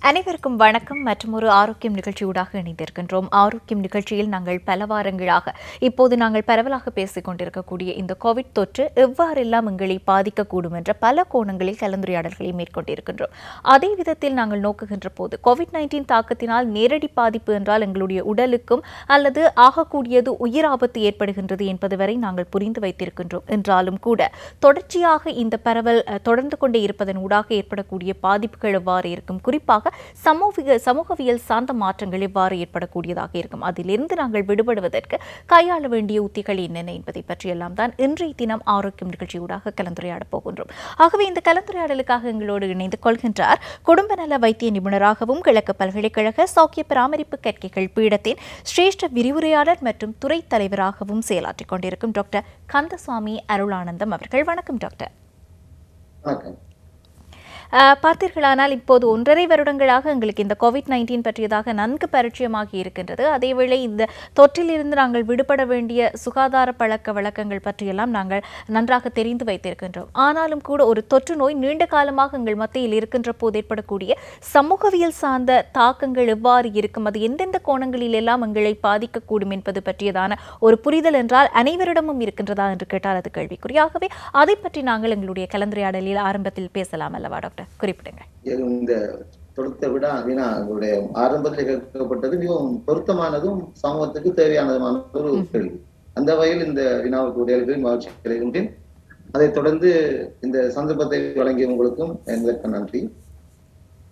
அனைவருக்கும் வணக்கம் மற்றும் ஒரு ஆரோக்கியம் நிகழ்ச்சியூடாக இணைந்திருக்கின்றோம். ஆரோக்கியம் நிகழ்ச்சியில் நாங்கள் பல வாரங்களாக இப்போது நாங்கள் பரவலாக பேசிக் கொண்டிருக்கக்கூடிய இந்த கோவிட் தொற்று எவ்வாறெல்லாம் எங்களை பாதிக்கக்கூடும் என்ற பல கோணங்களில் கலந்துரையாடல்களை மேற்கொண்டிருக்கின்றோம். அதே விதத்தில் நாங்கள் நோக்குகின்ற போது COVID-19 தாக்கத்தினால் நேரடி பாதிப்பு என்றால் எங்களுடைய உடலுக்கும் அல்லது ஆகக்கூடியது உயிர் ஆபத்து ஏற்படுகின்றது என்பது வரை நாங்கள் புரிந்து வைத்திருக்கின்றோம். என்றாலும் கூட தொடர்ச்சியாக இந்த பரவல் தொடர்ந்து கொண்டே இருப்பதன் ஊடாக ஏற்படக்கூடிய பாதிப்புகள் எவ்வாறு இருக்கும், குறிப்பாக சமூகவியல் சார்ந்த மாற்றங்கள் எவ்வாறு ஏற்படக்கூடியதாக இருக்கும், அதிலிருந்து நாங்கள் விடுபடுவதற்கு கையாள வேண்டிய உத்திகள் என்னென்ன என்பதை பற்றியெல்லாம் தான் இன்றைய தினம் ஆரோக்கியம் நிகழ்ச்சியூடாக கலந்துரையாடப் போகின்றோம். ஆகவே இந்த கலந்துரையாடலுக்காக எங்களோடு இணைந்து கொள்கின்றார் குடும்ப நல வைத்திய நிபுணராகவும் கிழக்கு பல்கலைக்கழக சௌக்கிய பராமரிப்பு கற்கைகள் பீடத்தின் சிரேஷ்ட விரிவுரையாளர் மற்றும் துறை தலைவராகவும் செயலாற்றிக் கொண்டிருக்கும் டாக்டர் கந்தசுவாமி அருளானந்தம் அவர்கள். வணக்கம் டாக்டர். பார்த்தீர்களானால் இப்போது 1.5 வருடங்களாக எங்களுக்கு இந்த COVID-19 பற்றியதாக நன்கு பரிச்சயமாகி இருக்கின்றது. அதேவேளை இந்த தொற்றிலிருந்து நாங்கள் விடுபட வேண்டிய சுகாதார பழக்க வழக்கங்கள் பற்றியெல்லாம் நாங்கள் நன்றாக தெரிந்து வைத்திருக்கின்றோம். ஆனாலும் கூட ஒரு தொற்று நோய் நீண்ட காலமாக எங்கள் மத்தியில் இருக்கின்ற போது ஏற்படக்கூடிய சமூகவியல் சார்ந்த தாக்கங்கள் எவ்வாறு இருக்கும், அது எந்தெந்த கோணங்களில் எல்லாம் எங்களை பாதிக்கக்கூடும் என்பது பற்றியதான ஒரு புரிதல் என்றால் அனைவரிடமும் இருக்கின்றதா என்று கேட்டால் அது கேள்விக்குறியாகவே. அதை பற்றி நாங்கள் எங்களுடைய கலந்துரையாடலில் ஆரம்பத்தில் பேசலாம் அல்லவா டாக்டர்? குறிப்பிடுங்க. இந்த தொடுத்த விட உங்களுடைய ஆரம்பத்தில் கேட்கப்பட்டது மிகவும் பொருத்தமானதும் சமூகத்துக்கு தேவையானதுமான ஒரு கேள்வி. அந்த வகையில் இந்த வினாவுக்கு மகிழ்ச்சி கிடைக்கின்றேன். அதைத் தொடர்ந்து இந்த சந்தர்ப்பத்தை வழங்கிய உங்களுக்கும் எனக்கு நன்றி.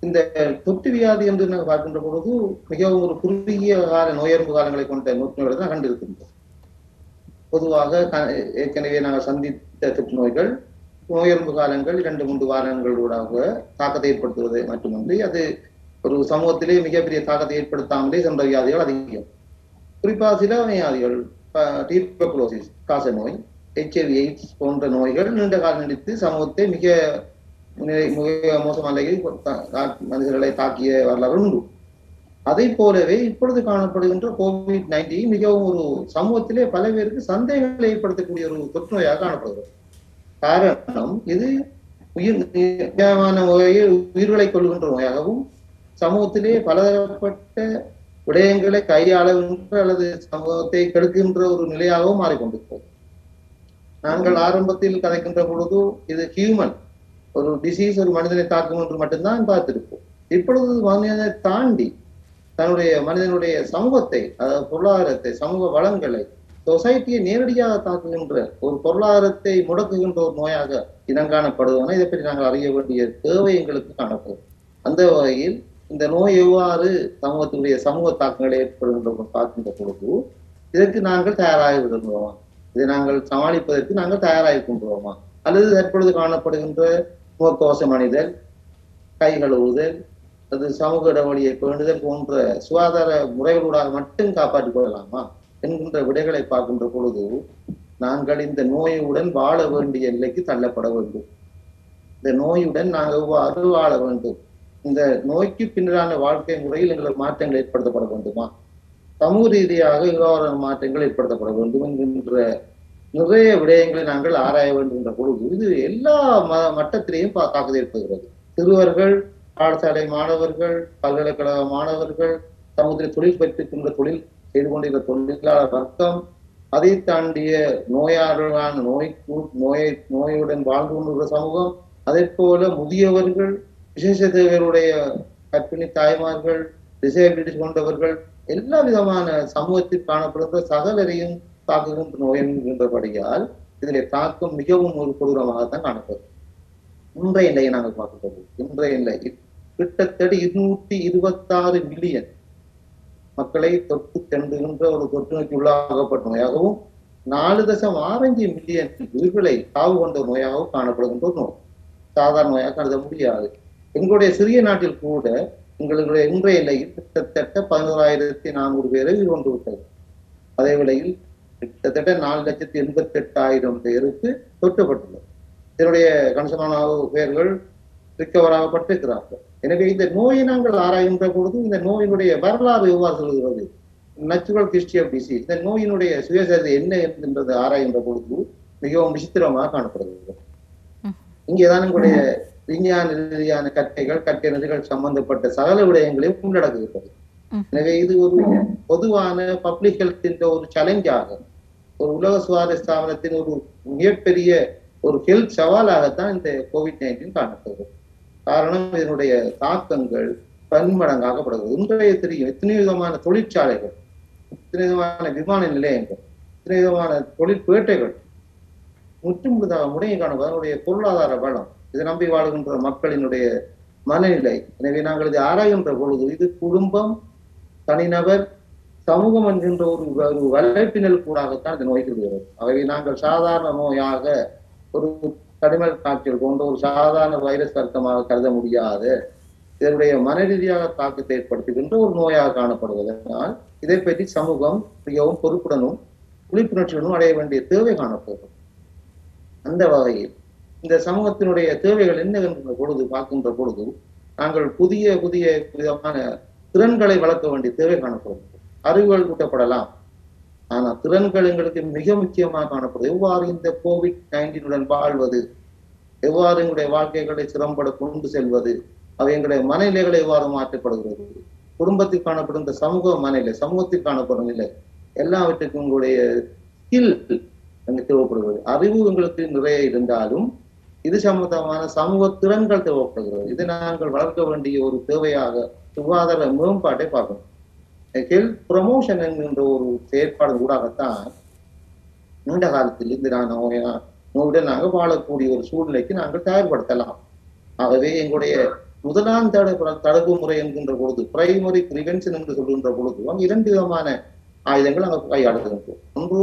இந்த தொற்று வியாதி என்று நாங்கள் பார்க்கின்ற பொழுது மிகவும் ஒரு குறுகிய கால நோயறிவு காலங்களை கொண்ட நோய்களை தான் கண்டிருக்கின்றோம். பொதுவாக ஏற்கனவே நாங்கள் சந்தித்த தொற்று நோய்கள் நோயறிவு காலங்கள் 2-3 வாரங்களூடாக தாக்கத்தை ஏற்படுத்துவதை மட்டுமின்றி அது ஒரு சமூகத்திலே மிகப்பெரிய தாக்கத்தை ஏற்படுத்தாமலே சென்ற வியாதிகள் அதிகம். குறிப்பாக சில வியாதிகள் டியூபர்குலோசிஸ் காச நோய், HIV AIDS போன்ற நோய்கள் நீண்ட காலம் நீடித்து சமூகத்தை மிக மோசமான மனிதர்களை தாக்கிய வரலாறு உண்டு. அதை போலவே இப்பொழுது காணப்படுகின்ற COVID-19 மிகவும் ஒரு சமூகத்திலே பல பேருக்கு சந்தேகங்களை ஏற்படுத்தக்கூடிய ஒரு தொற்று நோயாக காணப்படுகிறது. காரணம், இது உயிர்களை கொள்கின்ற நோயாகவும் சமூகத்திலே பலதரப்பட்ட விடயங்களை கையாளுகின்ற அல்லது சமூகத்தை கெடுக்கின்ற ஒரு நிலையாகவும் மாறிக்கொண்டிருக்கிறது. நாங்கள் ஆரம்பத்தில் கதைக்கின்ற பொழுது இது ஹியூமன் ஒரு டிசீஸ், ஒரு மனிதனை தாக்கும் என்று மட்டும்தான் பார்த்திருப்போம். இப்பொழுது மனிதனை தாண்டி தன்னுடைய மனிதனுடைய சமூகத்தை, அதாவது பொருளாதாரத்தை, சமூக வளங்களை, சொசைட்டியை நேரடியாக தாக்குகின்ற ஒரு பொருளாதாரத்தை முடக்குகின்ற ஒரு நோயாக இனங்காணப்படுவதனால் இதை பற்றி நாங்கள் அறிய வேண்டிய தேவை எங்களுக்கு காணப்படும். அந்த வகையில் இந்த நோய் எவ்வாறு சமூகத்தினுடைய சமூக தாக்கங்களை ஏற்படுகின்ற பார்க்கின்ற பொழுது இதற்கு நாங்கள் தயாராகி விடுகிறோமா, இதை நாங்கள் சமாளிப்பதற்கு நாங்கள் தயாராகின்றோமா, அல்லது தற்பொழுது காணப்படுகின்ற முகக்கவசம் அணிதல், கை கழுவுதல், அது சமூக இடைவெளியை பேணுதல் போன்ற சுகாதார முறைகளூடாக மட்டும் காப்பாற்றிக் கொள்ளலாமா என்கின்ற விடைகளை பார்க்கின்ற பொழுது நாங்கள் இந்த நோயுடன் வாழ வேண்டிய நிலைக்கு தள்ளப்பட வேண்டும். இந்த நோயுடன் நாங்கள் எவ்வாறு வாழ வேண்டும், இந்த நோய்க்கு பின்னரான வாழ்க்கை முறையில் எங்களுக்கு மாற்றங்கள் ஏற்படுத்தப்பட வேண்டுமா, சமூக ரீதியாக எவ்வாறு மாற்றங்கள் ஏற்படுத்தப்பட வேண்டும் என்கின்ற நிறைய விடயங்களை நாங்கள் ஆராய வேண்டும் என்ற பொழுது இது எல்லா மட்டத்திலேயும் தாக்குதல் ஏற்படுகிறது. சிறுவர்கள், பாடசாலை மாணவர்கள், பல்கலைக்கழக மாணவர்கள், சமூகத்தில் தொழில் பெற்றுக்கின்ற தொழில் செய்து கொண்டிருக்கிற தொழிலாளர் வர்க்கம், அதை தாண்டிய நோயாளர்களான நோயுடன் வாழ்ந்து கொண்டிருக்கிற சமூகம், அதே போல முதியவர்கள், விசேஷ தேவைகளுடைய கர்ப்பிணி தாய்மார்கள், டிசேபிலிட்டி கொண்டவர்கள், எல்லா விதமான சமூகத்தில் காணப்படுகிற சகலரையும் தாக்குகின்ற நோய் என்கின்றபடியால் இதிலே தாக்கம் மிகவும் ஒரு கொடூரமாகத்தான் காணப்படும். இன்றைய நிலையை நாங்கள் பார்க்கிறோம். இன்றைய நிலையில் கிட்டத்தட்ட 226 மில்லியன் மக்களை தொற்று சென்றுகின்ற ஒரு தொற்று நோய்க்கு உள்ளாகப்பட்ட நோயாகவும் 4.65 மில்லியன் உயிர்களை காவு கொண்ட நோயாகவும் காணப்படுகின்ற ஒரு நோய். சாதாரண நோயாக கருத முடியாது. எங்களுடைய சிறிய நாட்டில் கூட எங்களுடைய இன்றைய நிலையில் கிட்டத்தட்ட 11,400 பேரை உயிர் கொண்டு விட்டது. அதே வேளையில் கிட்டத்தட்ட 4,88,000 பேருக்கு தொற்றப்பட்டுள்ளது. இதனுடைய கணிசமான பேர்கள் ரிக்கவர் ஆகப்பட்டிருக்கிறார்கள். எனவே இந்த நோயை நாங்கள் ஆராய்கின்ற பொழுது இந்த நோயினுடைய வரலாறு எவ்வாறு சொல்கிறது, நேச்சுரல் ஹிஸ்டரி ஆஃப் டிசீஸ், இந்த நோயினுடைய சுயசரிதை என்ன என்பதை ஆராய்கின்ற பொழுது மிகவும் விசித்திரமாக காணப்படுகிறது. இங்கேதான் எங்களுடைய விஞ்ஞான ரீதியான கற்கை நெறிகள் சம்பந்தப்பட்ட சகல விடயங்களையும் உள்ளடக்குகிறது. எனவே இது ஒரு பொதுவான பப்ளிக் ஹெல்த் என்ற ஒரு சேலஞ்சாக, ஒரு உலக சுகாதார ஸ்தாபனத்தின் ஒரு மிகப்பெரிய ஒரு ஹெல்த் சவாலாகத்தான் இந்த COVID-19 காணப்படுகிறது. காரணம் இதனுடைய தாக்கங்கள் பன்மடங்காகப்படுகிறது. இன்றைய தெரியும் எத்தனை விதமான தொழிற்சாலைகள், எத்தனை விதமான விமான நிலையங்கள், எத்தனை விதமான தொழிற்பேட்டைகள் முற்றுமுழுதாக முறையை காணுவது அதனுடைய பொருளாதார பலம், இதை நம்பி வாழ்கின்ற மக்களினுடைய மனநிலை. எனவே நாங்கள் இதை ஆராய்கின்ற பொழுது இது குடும்பம், தனிநபர், சமூகம் என்கின்ற ஒரு வலைப்பினல் கூடாகத்தான் இந்த நோய் வருகிறது. ஆகவே நாங்கள் சாதாரண நோயாக ஒரு கடிமல் காய்ச்சல் போன்ற ஒரு சாதாரண வைரஸ் வருத்தமாக கருத முடியாத இதனுடைய மன ரீதியாக தாக்கத்தை ஏற்படுத்துகின்ற ஒரு நோயாக காணப்படுவதனால் இதை பற்றி சமூகம் மிகவும் பொறுப்புடனும் விழிப்புணர்ச்சியுடனும் அடைய வேண்டிய தேவை காணப்படுகிறது. அந்த வகையில் இந்த சமூகத்தினுடைய தேவைகள் என்ன என்கின்ற பொழுது பார்க்கின்ற பொழுது நாங்கள் புதிய புதிய விதமான திறன்களை வளர்க்க வேண்டிய தேவை காணப்படுகிறது. அறிவுகள் கூட்டப்படலாம், ஆனால் திறன்கள் எங்களுக்கு மிக முக்கியமாக காணப்படுது. எவ்வாறு இந்த COVID-19 வாழ்வது, எவ்வாறு எங்களுடைய வாழ்க்கைகளை சிரமப்பட கொண்டு செல்வது, அவை எங்களுடைய மனநிலைகளை எவ்வாறு மாற்றப்படுகிறது, குடும்பத்தில் காணப்படும் இந்த சமூக மனநிலை, சமூகத்தில் காணப்படும் நிலை, எல்லாவற்றுக்கும் உங்களுடைய ஸ்கில் அங்கு தேவைப்படுகிறது. அறிவு உங்களுக்கு நிறைய இருந்தாலும் இது சம்பந்தமான சமூக திறன்கள் தேவைப்படுகிறது. இதை நாங்கள் வளர்க்க வேண்டிய ஒரு தேவையாக சுகாதார மேம்பாட்டை பார்க்கணும். ஹெல்த் ப்ரமோஷன் என்கின்ற ஒரு செயற்பாடு கூடாகத்தான் நீண்ட காலத்தில் இருந்து நோயுடன் நாங்கள் வாழக்கூடிய ஒரு சூழ்நிலைக்கு நாங்கள் தயார்படுத்தலாம். ஆகவே எங்களுடைய முதலாம் தடுப்பு முறை என்கின்ற பொழுது, பிரைமரி பிரிவென்ஷன் என்று சொல்கின்ற பொழுது அங்கு 2 விதமான ஆயுதங்கள் நாங்கள் கையாளுகின்றோம். ஒன்று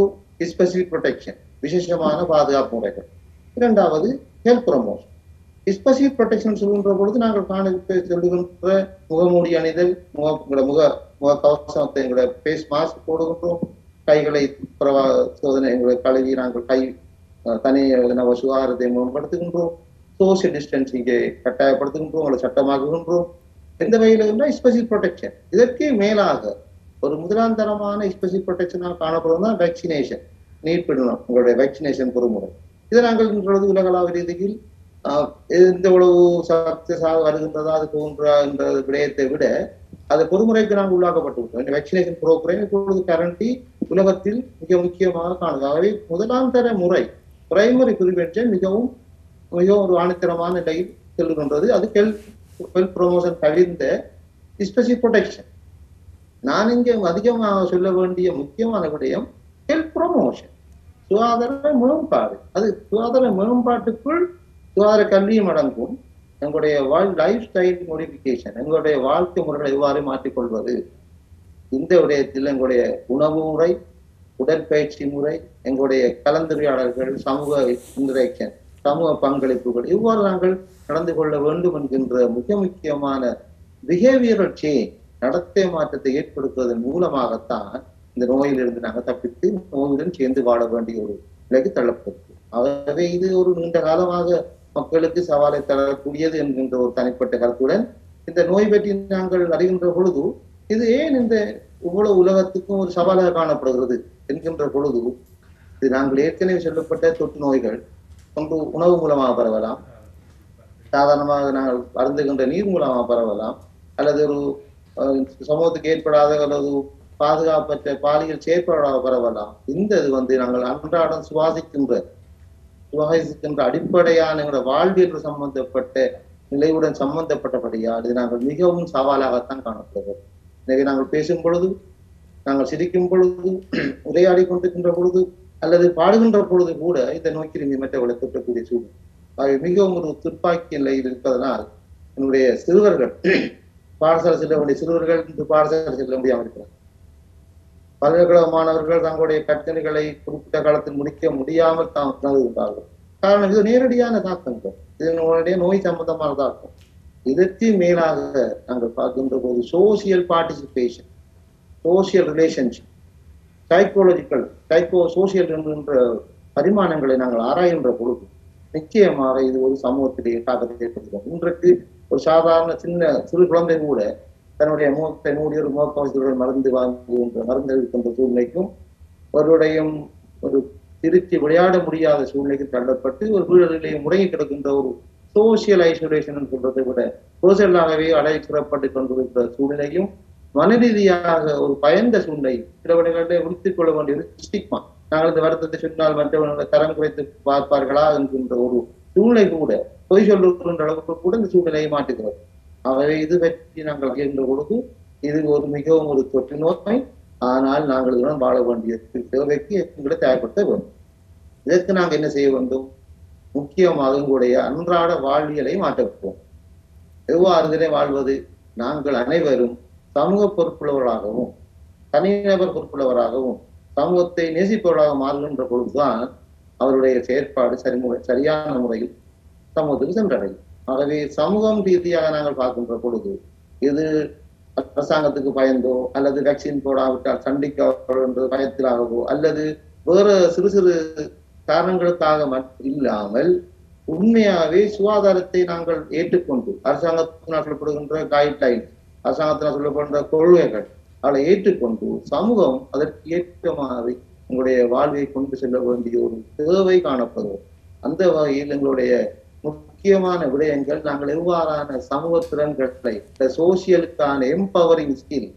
ஸ்பெசிபிக் ப்ரொடெக்ஷன், விசேஷமான பாதுகாப்பு முறைகள். இரண்டாவது ஹெல்த் ப்ரமோஷன். ஸ்பெசிபிக் ப்ரொடெக்ஷன் சொல்கின்ற பொழுது நாங்கள் சொல்லுகின்ற முகமூடி அணிதல், முக கவசத்தை எங்களுடைய ஃபேஸ் மாஸ்க் போடுகின்றோம், கைகளை சோதனை எங்களுடைய கழுவி நாங்கள் கை தனி சுகாதாரத்தை மேம்படுத்துகின்றோம், சோசியல் டிஸ்டன்சிங்கை கட்டாயப்படுத்துகின்றோம், உங்களை சட்டமாக்குகின்றோம். எந்த வகையில் ஸ்பெசிபிக் ப்ரொடெக்ஷன். இதற்கு மேலாக ஒரு முதலாம் தரமான ஸ்பெசிபிக் ப்ரொடெக்ஷனாக காணப்படுவது தான் வேக்சினேஷன். நீட்பிடணும் உங்களுடைய வேக்சினேஷன் பொறுமுறை. இதை நாங்கள் இன்றது உலகளாவிய ரீதியில் எந்த உளவு சக்சஸாக வருகின்றதா அது போன்ற என்ற விடயத்தை விட அது பொறுமுறைக்கு நாங்கள் உள்ளாக்கப்பட்டு வேக்சினேஷன் ப்ரோக்ராம் இப்பொழுது கரண்டி உலகத்தில் மிக முக்கியமாக காணுது. ஆகவே முதலாம் தர முறை பிரைமரி பிரிவென்ஷன் மிகவும் ஒரு ஆணித்தரமான நிலையில் செல்லுகின்றது. அது ஹெல்த் ப்ரமோஷன் தவிர்ந்த ஸ்பெசிபிக் ப்ரொடெக்ஷன். நான் இங்கே அதிகமாக சொல்ல வேண்டிய முக்கியமான விடயம் ஹெல்த் ப்ரமோஷன், சுகாதார மேம்பாடு. அது சுகாதார மேம்பாட்டுக்குள் சுகாதார கல்வியும் அடங்கும். எங்களுடைய லைஃப் ஸ்டைல் மோடிஃபிகேஷன், எங்களுடைய வாழ்க்கை முறைகளை எவ்வாறு மாற்றிக்கொள்வது, இந்த விடயத்தில் எங்களுடைய உணவு முறை, உடற்பயிற்சி முறை, எங்களுடைய கலந்துரையாடல்கள், சமூக இன்டராக்ஷன், சமூக பங்களிப்புகள் இவ்வாறு நாங்கள் நடந்து கொள்ள வேண்டும் என்கின்ற மிக முக்கியமான பிஹேவியரல் சேஞ்ச், நடத்தை மாற்றத்தை ஏற்படுத்துவதன் மூலமாகத்தான் இந்த நோயிலிருந்து நாங்கள் தப்பித்து நோயுடன் சேர்ந்து வாழ வேண்டிய ஒரு நிலைக்கு தள்ளப்படுது. ஆகவே இது ஒரு நீண்ட காலமாக மக்களுக்கு சவாலை தரக்கூடியது என்கின்ற ஒரு தனிப்பட்ட கருத்துடன் இந்த நோய் பற்றி நாங்கள் அறிகின்ற பொழுது இது ஏன் இந்த இவ்வளவு உலகத்துக்கும் ஒரு சவாலாக காணப்படுகிறது என்கின்ற பொழுது இது நாங்கள் ஏற்கனவே சொல்லப்பட்ட தொற்று நோய்கள் ஒன்று உணவு மூலமாக பரவலாம், சாதாரணமாக நாங்கள் அருந்துகின்ற நீர் மூலமாக பரவலாம், அல்லது ஒரு சமூகத்துக்கு ஏற்படாத அல்லது பாதுகாப்பற்ற பாலியல் செயற்பாடாக பரவலாம். இந்த இது நாங்கள் அன்றாடம் சுவாசிக்கின்ற அடிப்படையான வாழ்வியல் சம்பந்தப்பட்ட நிலையுடன் சம்பந்தப்பட்டபடியால் இது நாங்கள் மிகவும் சவாலாகத்தான் காணப்படுகிறது. எனவே நாங்கள் பேசும் பொழுது, நாங்கள் சிரிக்கும் பொழுது, உரையாடி கொண்டிருக்கின்ற பொழுது அல்லது பாடுகின்ற பொழுது கூட இந்த நோய்க்கிருமி மற்றவர்களை தொற்றக்கூடிய சூழ்நிலை. அவை மிகவும் ஒரு துப்பாக்கி நிலையில் இருப்பதனால் என்னுடைய சிறுவர்கள் பாடசாலை செல்ல வேண்டிய சிறுவர்கள் இன்று பாடசாலை செல்ல முடியாமல் இருக்கிறார். பல்கலைக்கழக மாணவர்கள் தங்களுடைய கற்றல்களை குறிப்பிட்ட காலத்தில் முடிக்க முடியாமல் தாம் உணர்ந்தார்கள். காரணம் இது நேரடியான தாக்கங்கள், இதனுடைய நோய் சம்பந்தமான தாக்கம். இதற்கு மேலாக நாங்கள் பார்க்கின்ற போது social participation, social relationship, social என்கின்ற பரிமாணங்களை நாங்கள் ஆராய்கின்ற பொழுது நிச்சயமாக இது ஒரு சமூகத்திலேயே தாக்கத்தை ஏற்படுத்தும். இன்றைக்கு ஒரு சாதாரண சிறு குழந்தை கூட தன்னுடைய முகத்தை மூடி ஒரு முகக்கவசத்துடன் மருந்து இருக்கின்ற சூழ்நிலைக்கும் அவருடையும் ஒரு திருச்சி விளையாட முடியாத சூழ்நிலைக்கு தள்ளப்பட்டு ஒரு வீடுகளிலே முடங்கி கிடக்கின்ற ஒரு சோசியல் ஐசோலேஷன் சொல்றதை விட சோசியலாகவே அடைக்கப்பட்டு கொண்டிருக்கிற சூழ்நிலையும் மன ரீதியாக ஒரு பயந்த சூழ்நிலை சில விடங்களிலே உறுத்திக் கொள்ள வேண்டிய ஒரு ஸ்டிக்மா. நாங்கள் இந்த வருத்தத்தை சொன்னால் மற்றவர்களை தரம் குறைத்து பார்ப்பார்களா என்கின்ற ஒரு சூழ்நிலை கூட பொய் சொல்லுகின்ற அளவுக்கு கூட இந்த சூழ்நிலையை மாற்றுகிறது. ஆகவே இது பற்றி நாங்கள் அறிகின்ற பொழுது இது ஒரு மிகவும் ஒரு தொற்று நோய். ஆனால் நாங்கள் இதுடன் வாழ வேண்டிய தேவைக்கு எங்களை தயார்படுத்த வேண்டும். இதற்கு நாங்கள் என்ன செய்ய வேண்டும்? முக்கியமாக எங்களுடைய அன்றாட வாழ்வியலை மாற்றப்போம். எவ்வாறு இதனை வாழ்வது? நாங்கள் அனைவரும் சமூக பொறுப்புள்ளவர்களாகவும் தனிநபர் பொறுப்புள்ளவராகவும் சமூகத்தை நேசிப்பவர்களாக மாறுகின்ற பொழுதுதான் அவருடைய செயற்பாடு சரியான முறையில் சமூகத்துக்கு சென்றடையும். ஆகவே சமூகம் ரீதியாக நாங்கள் பார்க்கின்ற பொழுது இது அரசாங்கத்துக்கு பயந்தோ அல்லது வேக்சின் போடாவிட்டால் சண்டிக்க பயத்திலாகவோ அல்லது வேற சிறு சிறு காரணங்களுக்காக இல்லாமல் உண்மையாகவே சுகாதாரத்தை நாங்கள் ஏற்றுக்கொண்டு அரசாங்கத்தினால் சொல்லப்படுகின்ற கைட்லைன், அரசாங்கத்தினால் சொல்லப்படுகின்ற கொள்கைகள் அதை ஏற்றுக்கொண்டு சமூகம் அதற்கு ஏற்றமாகவே எங்களுடைய வாழ்வை கொண்டு செல்ல வேண்டிய ஒரு தேவை காணப்படுவோம். அந்த வகையில் எங்களுடைய முக்கியமான விடயங்கள் நாங்கள் எவ்வாறான சமூக திறன்களை சோசியலுக்கான எம்பவரிங் ஸ்கில்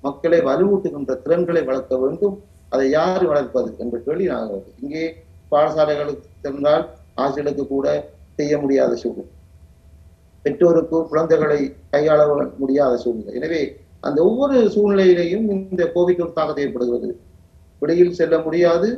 மக்களை வலுவூட்டுகின்ற திறன்களை வளர்க்க வேண்டும். அதை யார் வளர்ப்பது என்ற கேள்வி நாங்கள் இங்கே பாடசாலைகளுக்கு சென்றால் ஆசிரியர்களுக்கு கூட செய்ய முடியாத சூழ்நிலை, பெற்றோருக்கு குழந்தைகளை கையாள முடியாத சூழ்நிலை. எனவே அந்த ஒவ்வொரு சூழ்நிலையிலையும் இந்த கோவிட் ஒரு தாக்கத்தை ஏற்படுகிறது. வெளியில் செல்ல முடியாது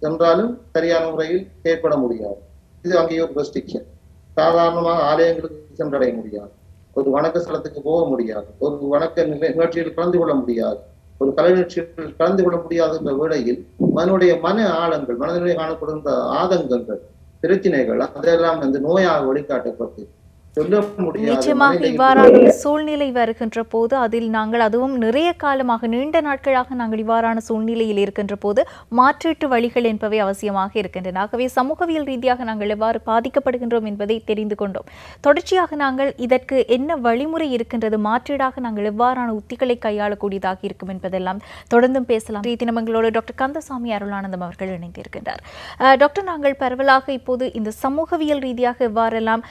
என்றாலும் சரியான முறையில் செயற்பட முடியாது. இது அங்கேயே ஒரு ரெஸ்ட்ரிக்ஷன். சாதாரணமாக ஆலயங்களுக்கு சென்றடைய முடியாது, ஒரு வணக்க ஸ்தலத்துக்கு போக முடியாது, ஒரு வணக்க நிகழ்ச்சியில் கலந்து கொள்ள முடியாது, ஒரு கலை நிகழ்ச்சியில் கலந்து கொள்ள முடியாது என்ற வேளையில் மனுடைய மன ஆழங்கள், மனதிலே காணப்படுகின்ற ஆதங்கங்கள், பிரச்சனைகள் அதெல்லாம் அந்த நோயாக வெளிக்காட்டப்பட்டு நிச்சயமாக இவ்வாறான சூழ்நிலை வருகின்ற போது அதில் நாங்கள் அதுவும் நிறைய காலமாக நீண்ட நாட்களாக நாங்கள் இவ்வாறான சூழ்நிலையில் இருக்கின்ற போது மாற்றீட்டு வழிகள் என்பவை அவசியமாக இருக்கின்றன. ஆகவே சமூகவியல் ரீதியாக நாங்கள் எவ்வாறு பாதிக்கப்படுகின்றோம் என்பதை தெரிந்து கொண்டோம். தொடர்ச்சியாக நாங்கள் இதற்கு என்ன வழிமுறை இருக்கின்றது, மாற்றீடாக நாங்கள் எவ்வாறான உத்திகளை கையாளக்கூடியதாக இருக்கும் என்பதெல்லாம் தொடர்ந்தும் பேசலாம். தினமங்களோடு டாக்டர் கந்தசாமி அருளானந்தம் அவர்கள் இணைந்திருக்கின்றார். டாக்டர், நாங்கள் பரவலாக இப்போது இந்த சமூகவியல் ரீதியாக எவ்வாறெல்லாம்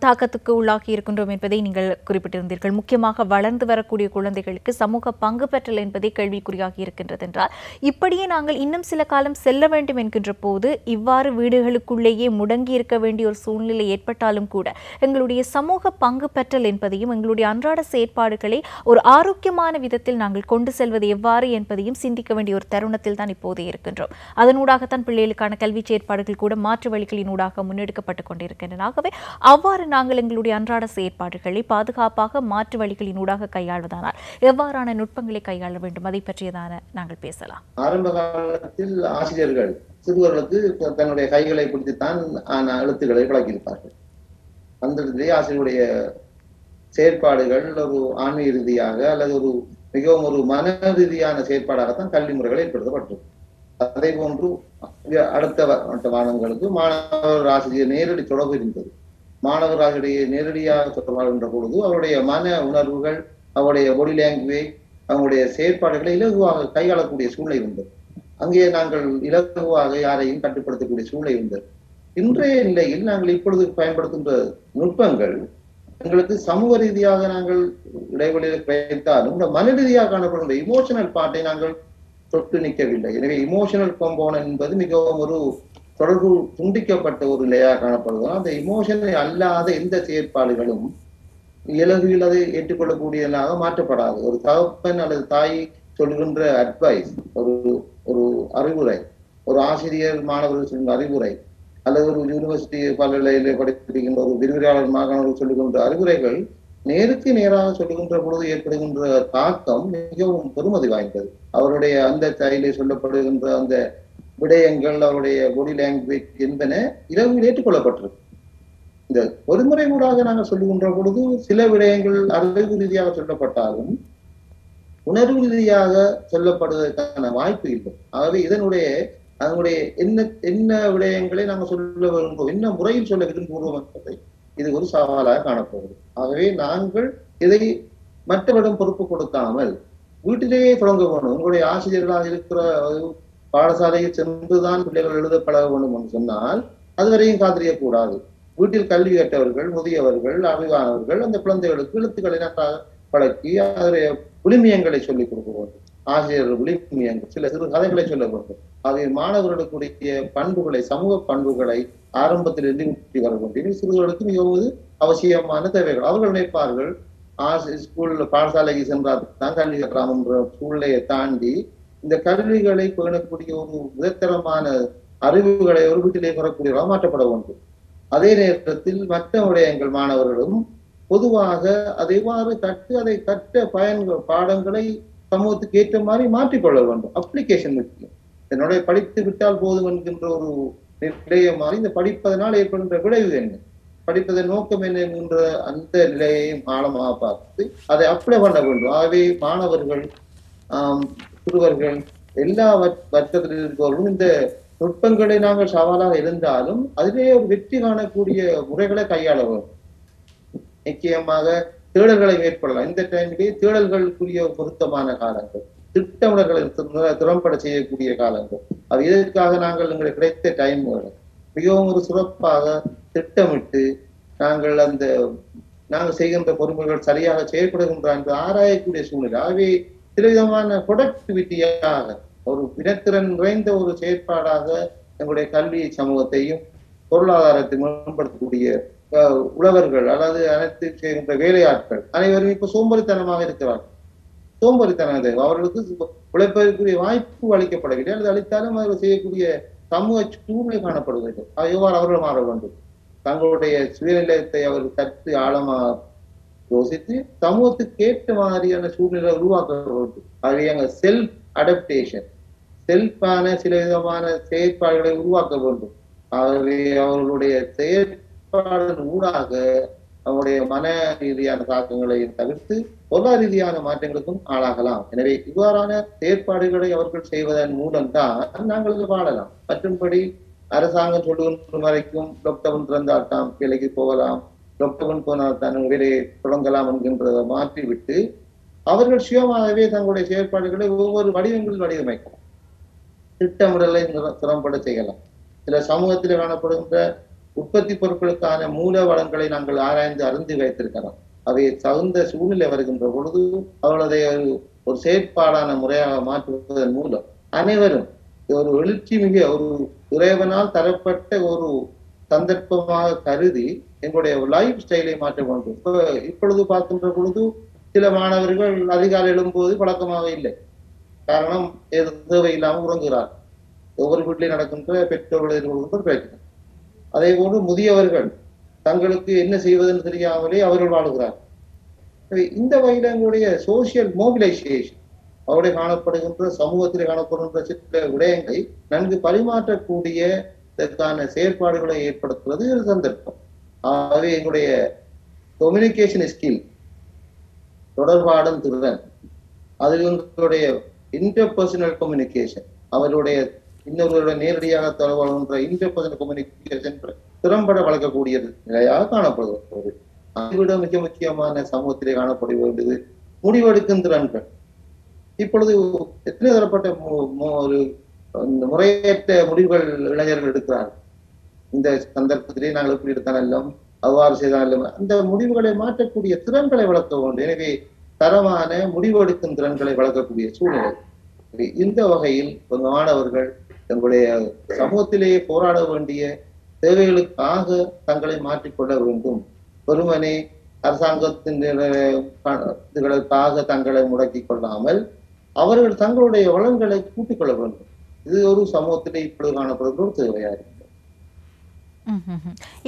தாக்கத்துக்கு உள்ளாகி இருக்கின்றோம் என்பதை நீங்கள் குறிப்பிட்டிருந்தீர்கள். முக்கியமாக வளர்ந்து வரக்கூடிய குழந்தைகளுக்கு சமூக பங்கு பெற்றல் என்பதை கேள்விக்குறியாகி இருக்கின்றது என்றால் இப்படியே நாங்கள் இன்னும் சில காலம் செல்ல வேண்டும் என்கின்ற போது இவ்வாறு வீடுகளுக்குள்ளேயே முடங்கி இருக்க வேண்டிய ஒரு சூழ்நிலை ஏற்பட்டாலும் கூட எங்களுடைய சமூக பங்கு பெற்றல் என்பதையும் எங்களுடைய அன்றாட செயற்பாடுகளை ஒரு ஆரோக்கியமான விதத்தில் நாங்கள் கொண்டு செல்வது எவ்வாறு என்பதையும் சிந்திக்க வேண்டிய ஒரு தருணத்தில் தான் இப்போதே இருக்கின்றோம். அதனூடாகத்தான் பிள்ளைகளுக்கான கல்வி செயற்பாடுகள் கூட மாற்று வழிகளினூடாக முன்னெடுக்கப்பட்டுக் கொண்டிருக்கின்றன. ஆகவே அவ்வாறு நாங்கள் எங்களுடைய அன்றாட செயற்பாடுகளை பாதுகாப்பாக மாற்று வழிகளினூடாக கையாள்வதானால் எவ்வாறான நுட்பங்களை கையாள வேண்டும், அதை பற்றியதான நாங்கள் பேசலாம். ஆரம்ப காலத்தில் ஆசிரியர்கள் சிறுவர்களுக்கு தன்னுடைய கைகளை பிடித்துத்தான் எழுத்துக்களை பழக்கியிருப்பார்கள். அந்த ஆசிரியருடைய செயற்பாடுகள் ஒரு ஆன்மீக ரீதியாக அல்லது ஒரு மிகவும் ஒரு மன ரீதியான செயற்பாடாகத்தான் கல்வி முறைகள் ஏற்படுத்தப்பட்டது. அதே போன்று அடுத்த மாணவர்களுக்கு மாணவர் ஆசிரியர் நேரடி தொடர்பு இருந்தது. மாணவர்களுடைய நேரடியாக தொடர்பாகின்ற பொழுது அவருடைய மன உணர்வுகள், அவருடைய பாடி லாங்குவேஜ், அவங்களுடைய செயற்பாடுகளை இலகுவாக கையாளக்கூடிய சூழ்நிலை இருந்தது. அங்கே நாங்கள் இலகுவாக யாரையும் கட்டுப்படுத்தக்கூடிய சூழ்நிலை இருந்தது. இன்றைய நிலையில் நாங்கள் இப்பொழுது பயன்படுத்துகின்ற நுட்பங்கள் எங்களுக்கு சமூக ரீதியாக நாங்கள் இடைவெளியில் குறைத்தாலும் இந்த மன ரீதியாக காணப்படுகின்ற இமோஷனல் பார்ட்டை நாங்கள் தொட்டு நிற்கவில்லை. எனவே இமோஷனல் காம்போனன்ட் என்பது மிகவும் ஒரு தொடர்பு துண்டிக்கப்பட்ட ஒரு நிலையாக காணப்படுவதால் அந்த இமோஷனை அல்லாத எந்த செயற்பாடுகளும் இலகுவில் அதை ஏற்றுக்கொள்ளக்கூடியதாக மாற்றப்படாது. ஒரு தகப்பன் அல்லது தாய் சொல்கின்ற அட்வைஸ், ஒரு அறிவுரை, ஒரு ஆசிரியர் மாணவர்கள் சொல்கின்ற அறிவுரை, அல்லது ஒரு யூனிவர்சிட்டி பல்கலைக்கழகத்தில் படிக்கின்ற ஒரு விரிவுரையாளர் மாணவர்கள் சொல்லுகின்ற அறிவுரைகள் நேருக்கு நேராக சொல்லுகின்ற பொழுது ஏற்படுகின்ற தாக்கம் மிகவும் பெருமதி வாய்ந்தது. அவருடைய அந்த செயலை சொல்லப்படுகின்ற அந்த விடயங்கள், அவருடைய பாடி லாங்குவேஜ் என்பன இரவில் ஏற்றுக்கொள்ளப்பட்டிருக்கு. இந்த ஒருமுறை ஊடாக நாங்கள் சொல்லுகின்ற பொழுது சில விடயங்கள் அறிவு ரீதியாக சொல்லப்பட்டாலும் உணர்வு ரீதியாக சொல்லப்படுவதற்கான வாய்ப்பு இல்லை. ஆகவே அதனுடைய என்ன விடயங்களை நாங்கள் சொல்ல விரும்புவோம், என்ன முறையில் சொல்ல விரும்புகிறோம் என்பதை இது ஒரு சவாலாக காணப்படுகிறது. ஆகவே நாங்கள் இதை மற்றவரிடம் பொறுப்பு கொடுக்காமல் வீட்டிலேயே தொடங்க வேணும். உங்களுடைய ஆசிரியர்களாக இருக்கிற பாடசாலையில் சென்றுதான் பிள்ளைகள் எழுத பழக வேண்டும் என்று சொன்னால் அதுவரையும் காத்திரியக்கூடாது. வீட்டில் கல்வி கற்றவர்கள், முதியவர்கள், அறிவானவர்கள் அந்த குழந்தைகளுக்கு எழுத்துக்களை நன்றாக பழக்கி அதனுடைய விழுமியங்களை சொல்லிக் கொடுக்க வேண்டும். ஆசிரியர் விழுமியங்கள், சில சிறு கதைகளை சொல்ல வேண்டும். அதை மாணவர்களுக்குரிய பண்புகளை, சமூக பண்புகளை ஆரம்பத்திலிருந்து ஊற்றி வர வேண்டும். சிறுவர்களுக்கு மிகவும் அவசியமான தேவைகள். அவர்கள் நினைப்பார்கள் ஸ்கூல்ல பாடசாலைக்கு சென்றால் தான் கல்வி கற்றலாம் என்ற சூழ்நிலையை தாண்டி இந்த கல்விகளை பேணக்கூடிய ஒரு உதத்தரமான அறிவுகளை ஒரு வீட்டிலே பெறக்கூடியவராக மாற்றப்பட வேண்டும். அதே நேரத்தில் மற்ற விடயங்கள் மாணவர்களும் பொதுவாக அதை கற்று அதை கற்ற பாடங்களை சமூகத்துக்கு ஏற்ற மாதிரி மாற்றிக்கொள்ள வேண்டும். அப்ளிகேஷன் முக்கியம். என்னுடைய படித்து விட்டால் போதும் என்கின்ற ஒரு நிலையை மாறி இந்த படிப்பதனால் ஏற்படுகின்ற விளைவு என்ன, படிப்பதன் நோக்கம் என்ன என்கின்ற அந்த நிலையையும் ஆழமாக பார்த்து அதை அப்ளை பண்ண வேண்டும். ஆகவே மாணவர்கள், சிறுவர்கள், எல்லா வர்க்கத்தில் இருப்பவர்களும் இந்த நுட்பங்களை நாங்கள் சவாலாக இருந்தாலும் அதிலே ஒரு வெற்றி காணக்கூடிய முறைகளை கையாள வேண்டும். நிச்சயமாக தேடல்களை மேற்கொள்ளலாம். இந்த டைமிலே தேடல்களுக்குரிய பொருத்தமான காலங்கள், திட்டமிடல்களை திறம்பட செய்யக்கூடிய காலங்கள். அது இதற்காக நாங்கள் எங்களுக்கு கிடைத்த டைம் மிகவும் ஒரு சிறப்பாக திட்டமிட்டு நாங்கள் செய்கின்ற பொறுமைகள் சரியாக செயல்படுகின்ற என்று ஆராயக்கூடிய சூழ்நிலை. ஆகவே சில விதமான ப்ரொடக்டிவிட்டியாக ஒரு வினத்திறன் நிறைந்த ஒரு செயற்பாடாக எங்களுடைய கல்வி சமூகத்தையும் பொருளாதாரத்தை மேம்படுத்தக்கூடிய உழவர்கள் அல்லது அனைத்து செய்கின்ற வேலையாட்கள் அனைவரும் இப்ப சோம்பேறித்தனமாக இருக்கிறார்கள். சோம்பேறித்தனம் தேவை. அவர்களுக்கு உழைப்பதற்குரிய வாய்ப்பு அளிக்கப்படவில்லை, அல்லது அளித்தாலும் அவர்கள் செய்யக்கூடிய சமூக சூழ்நிலை காணப்படுகிறது. எவ்வாறு அவர்கள் மாற வேண்டும்? தங்களுடைய சுயநிலையத்தை அவர்கள் கற்று ஆழமாக யோசித்து சமூகத்துக்கு ஏற்ற மாதிரியான சூழ்நிலை உருவாக்க வேண்டும். ஆகவே அங்க செல்ஃப் அடாப்டேஷன், செல்ஃபான சில விதமான செயற்பாடுகளை உருவாக்க வேண்டும். ஆகவே அவர்களுடைய செயற்பாடு ஊடாக அவருடைய மன ரீதியான தாக்கங்களை தவிர்த்து பொருளாதார ரீதியான மாற்றங்களுக்கும் ஆளாகலாம். எனவே இவ்வாறான செயற்பாடுகளை அவர்கள் செய்வதன் மூலம்தான் நாங்கள் வாழலாம். மற்றும்படி அரசாங்கம் சொல்லுகின்ற வரைக்கும் லாக்டவுன் திறந்தால் தான் வேலைக்கு போகலாம், லாக்டவுன் போனால் தான் வேலையை தொடங்கலாம் என்கின்றதை மாற்றிவிட்டு அவர்கள் சுயமாகவே தங்களுடைய செயற்பாடுகளை ஒவ்வொரு வடிவங்களில் வடிவமைக்கலாம். திட்டமிடலை திறம்பட செய்யலாம். சில சமூகத்தில் காணப்படுகின்ற உற்பத்தி பொருட்களுக்கான மூல வளங்களை நாங்கள் ஆராய்ந்து அறிந்து வைத்திருக்கலாம். அவை தகுந்த சூழ்நிலை வருகின்ற பொழுது அவர்களதை ஒரு செயற்பாடான முறையாக மாற்றுவதன் மூலம் அனைவரும் ஒரு எழுச்சி மிக ஒரு இறைவனால் தரப்பட்ட ஒரு சந்தர்ப்பமாக கருதி எங்களுடைய லைஃப் ஸ்டைலை மாற்ற வேண்டும். இப்பொழுது பார்க்கின்ற பொழுது சில மாணவர்கள் அதிகாலை எழும்போது பழக்கமாக இல்லை. காரணம் தேவையில்லாமல் உறங்குகிறார். ஒவ்வொரு வீட்டிலையும் நடக்கின்ற பெற்றோர்கள் பிரச்சனை. அதே போன்று முதியவர்கள் தங்களுக்கு என்ன செய்வதென்று தெரியாமலே அவர்கள் வாழுகிறார். இந்த வகையில் எங்களுடைய சோசியல் மோபிலைசேஷன், அவருடைய காணப்படுகின்ற சமூகத்தில் காணப்படுகின்ற சில விடயங்களை நன்கு பரிமாற்றக்கூடிய இதற்கான செயற்பாடுகளை ஏற்படுத்துவது ஒரு சந்தர்ப்பம். ஆகவே எங்களுடைய கம்யூனிகேஷன் ஸ்கில், தொடர்பாடும் திறன், அதில் எங்களுடைய இன்டர்பர்சனல் கம்யூனிகேஷன், அவருடைய இன்னொருவருடைய நேரடியாக தொடர்புகின்ற இன்டர்பர்சனல் கம்யூனிகேஷன் திறம்பட வளர்க்கக்கூடிய நிலையாக காணப்படுகிறது. அதைவிட மிக முக்கியமான சமூகத்திலே காணப்பட வேண்டியது முடிவெடுக்கும் திறன்கள். இப்பொழுது எத்தனை தரப்பட்ட ஒரு முறையற்ற முடிவுகள் இளைஞர்கள் எடுக்கிறார்கள். இந்த சந்தர்ப்பத்திலே நாங்கள் எப்படி எடுத்தாலும் அவ்வாறு செய்தாலும் அந்த முடிவுகளை மாற்றக்கூடிய திறன்களை வளர்க்க வேண்டும். எனவே தரமான முடிவெடுக்கும் திறன்களை வளர்க்கக்கூடிய சூழ்நிலை. இந்த வகையில் மாணவர்கள் தங்களுடைய சமூகத்திலேயே போராட வேண்டிய தேவைகளுக்காக தங்களை மாற்றிக்கொள்ள வேண்டும். வெறுமனே அரசாங்கத்தின் இதுகளுக்காக தங்களை முடக்கிக் கொள்ளாமல் அவர்கள் தங்களுடைய வளங்களை கூட்டிக் கொள்ள வேண்டும். இது ஒரு சமூகத்திலே இப்பொழுது காணப்படுகிற ஒரு தேவையாக இருக்கிறது.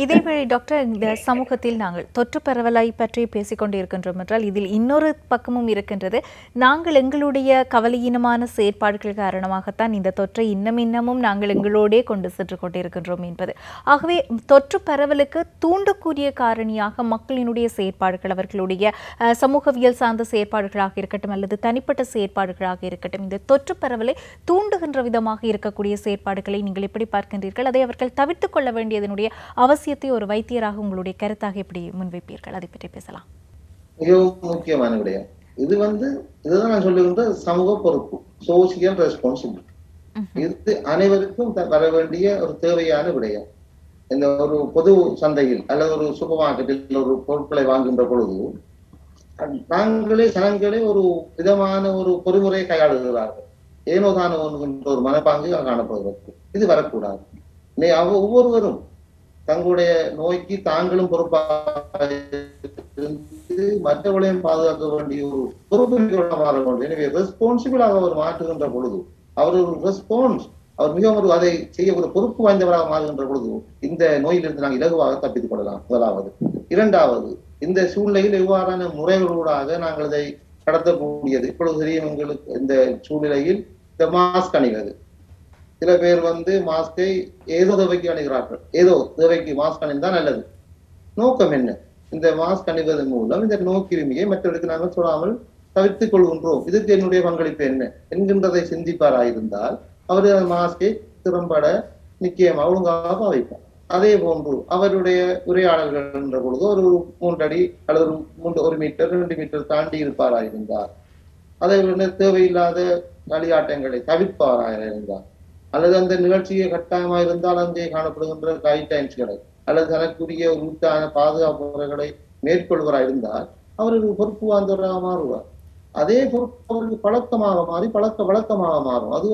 இதேவேளை டாக்டர், இந்த சமூகத்தில் நாங்கள் தொற்று பரவலை பற்றி பேசிக்கொண்டு இருக்கின்றோம் என்றால் இதில் இன்னொரு பக்கமும் இருக்கின்றது. நாங்கள் எங்களுடைய கவலையினமான செயற்பாடுகள் காரணமாகத்தான் இந்த தொற்றை இன்னமும் நாங்கள் எங்களோடே கொண்டு சென்று கொண்டிருக்கின்றோம் என்பது. ஆகவே தொற்று பரவலுக்கு தூண்டக்கூடிய காரணியாக மக்களினுடைய செயற்பாடுகள், அவர்களுடைய சமூகவியல் சார்ந்த செயற்பாடுகளாக இருக்கட்டும் அல்லது தனிப்பட்ட செயற்பாடுகளாக இருக்கட்டும், இந்த தொற்று பரவலை தூண்டுகின்ற விதமாக இருக்கக்கூடிய செயற்பாடுகளை நீங்கள் எப்படி பார்க்கின்றீர்கள்? அதை அவர்கள் தவிர்த்துக் கொள்ள வேண்டியது அவசியத்தை ஒரு வைத்தியராக உங்களுடைய கருத்தாக எப்படி முன்வைப்பீர்கள்? அதை பற்றி பேசலாம். மிகவும் முக்கியமான விடயம் இது. இதுதான் நான் சொல்லுகின்ற சமூக பொறுப்பு, சோசியல் ரெஸ்பான்சிபிலிட்டி. இது அனைவருக்கும் வர வேண்டிய ஒரு தேவையான விடயம். இந்த ஒரு பொது சந்தையில் அல்லது ஒரு சூப்பர் மார்க்கெட்டில் ஒரு பொருட்களை வாங்குகின்ற பொழுது ஜனங்களே ஒரு விதமான ஒரு பொறிமுறையை கையாளுகிறார்கள். ஏனோ தானோ என்கின்ற ஒரு மனப்பாங்கு காணப்படுகிறது. இது வரக்கூடாது. ஒவ்வொருவரும் தங்களுடைய நோய்க்கு தாங்களும் பொறுப்பாக மற்றவர்களையும் பாதுகாக்க வேண்டிய ஒரு பொறுப்பு மாற வேண்டும். எனவே ரெஸ்பான்சிபிளாக அவர் மாற்றுகின்ற பொழுது அவர் ஒரு ரெஸ்பான்ஸ் அவர் மிகவும் அதை செய்ய ஒரு பொறுப்பு வாய்ந்தவராக மாறுகின்ற பொழுது இந்த நோயிலிருந்து நாங்கள் இலகுவாக தப்பித்துக் கொள்ளலாம். முதலாவது. இரண்டாவது, இந்த சூழ்நிலையில் எவ்வாறான முறைகளூடாக நாங்கள் இதை கடத்தக்கூடியது. இப்பொழுது தெரியும் எங்களுக்கு இந்த சூழ்நிலையில் இந்த மாஸ்க் அணிவது. சில பேர் மாஸ்கை ஏதோ தேவைக்கு அணிகிறார்கள். ஏதோ தேவைக்கு மாஸ்க் அணிந்தால் நல்லது. நோக்கம் என்ன? இந்த மாஸ்க் அணிவதன் மூலம் இந்த நோய் கிருமியை மற்றவர்களுக்கு நாங்கள் சொல்லாமல் தவிர்த்துக் கொள்கின்றோம். இதுக்கு என்னுடைய பங்களிப்பு என்ன என்கின்றதை சிந்திப்பாராயிருந்தால் அவர் மாஸ்கை திறம்பட நிச்சயமாக ஒழுங்காக வைப்பார். அதே போன்று அவருடைய உரையாடல்கள் என்ற பொழுது ஒரு 3 அடி அல்லது 1 மீட்டர் 2 மீட்டர் தாண்டி இருப்பாராயிருந்தார், அதை தேவையில்லாத களியாட்டங்களை தவிர்ப்பாராயிருந்தார், அல்லது அந்த நிகழ்ச்சியை கட்டாயமாக இருந்தால் அங்கே காணப்படுகின்ற கைட்லைன்ஸ்களை அல்லது தனக்குரிய உரித்தான பாதுகாப்பு முறைகளை மேற்கொள்வராயிருந்தால் அவர் ஒரு பொறுப்பு வாய்ந்தவராக மாறுவார். அதே பொறுப்பு அவருக்கு பழக்கமாக மாறி வழக்கமாக மாறும். அது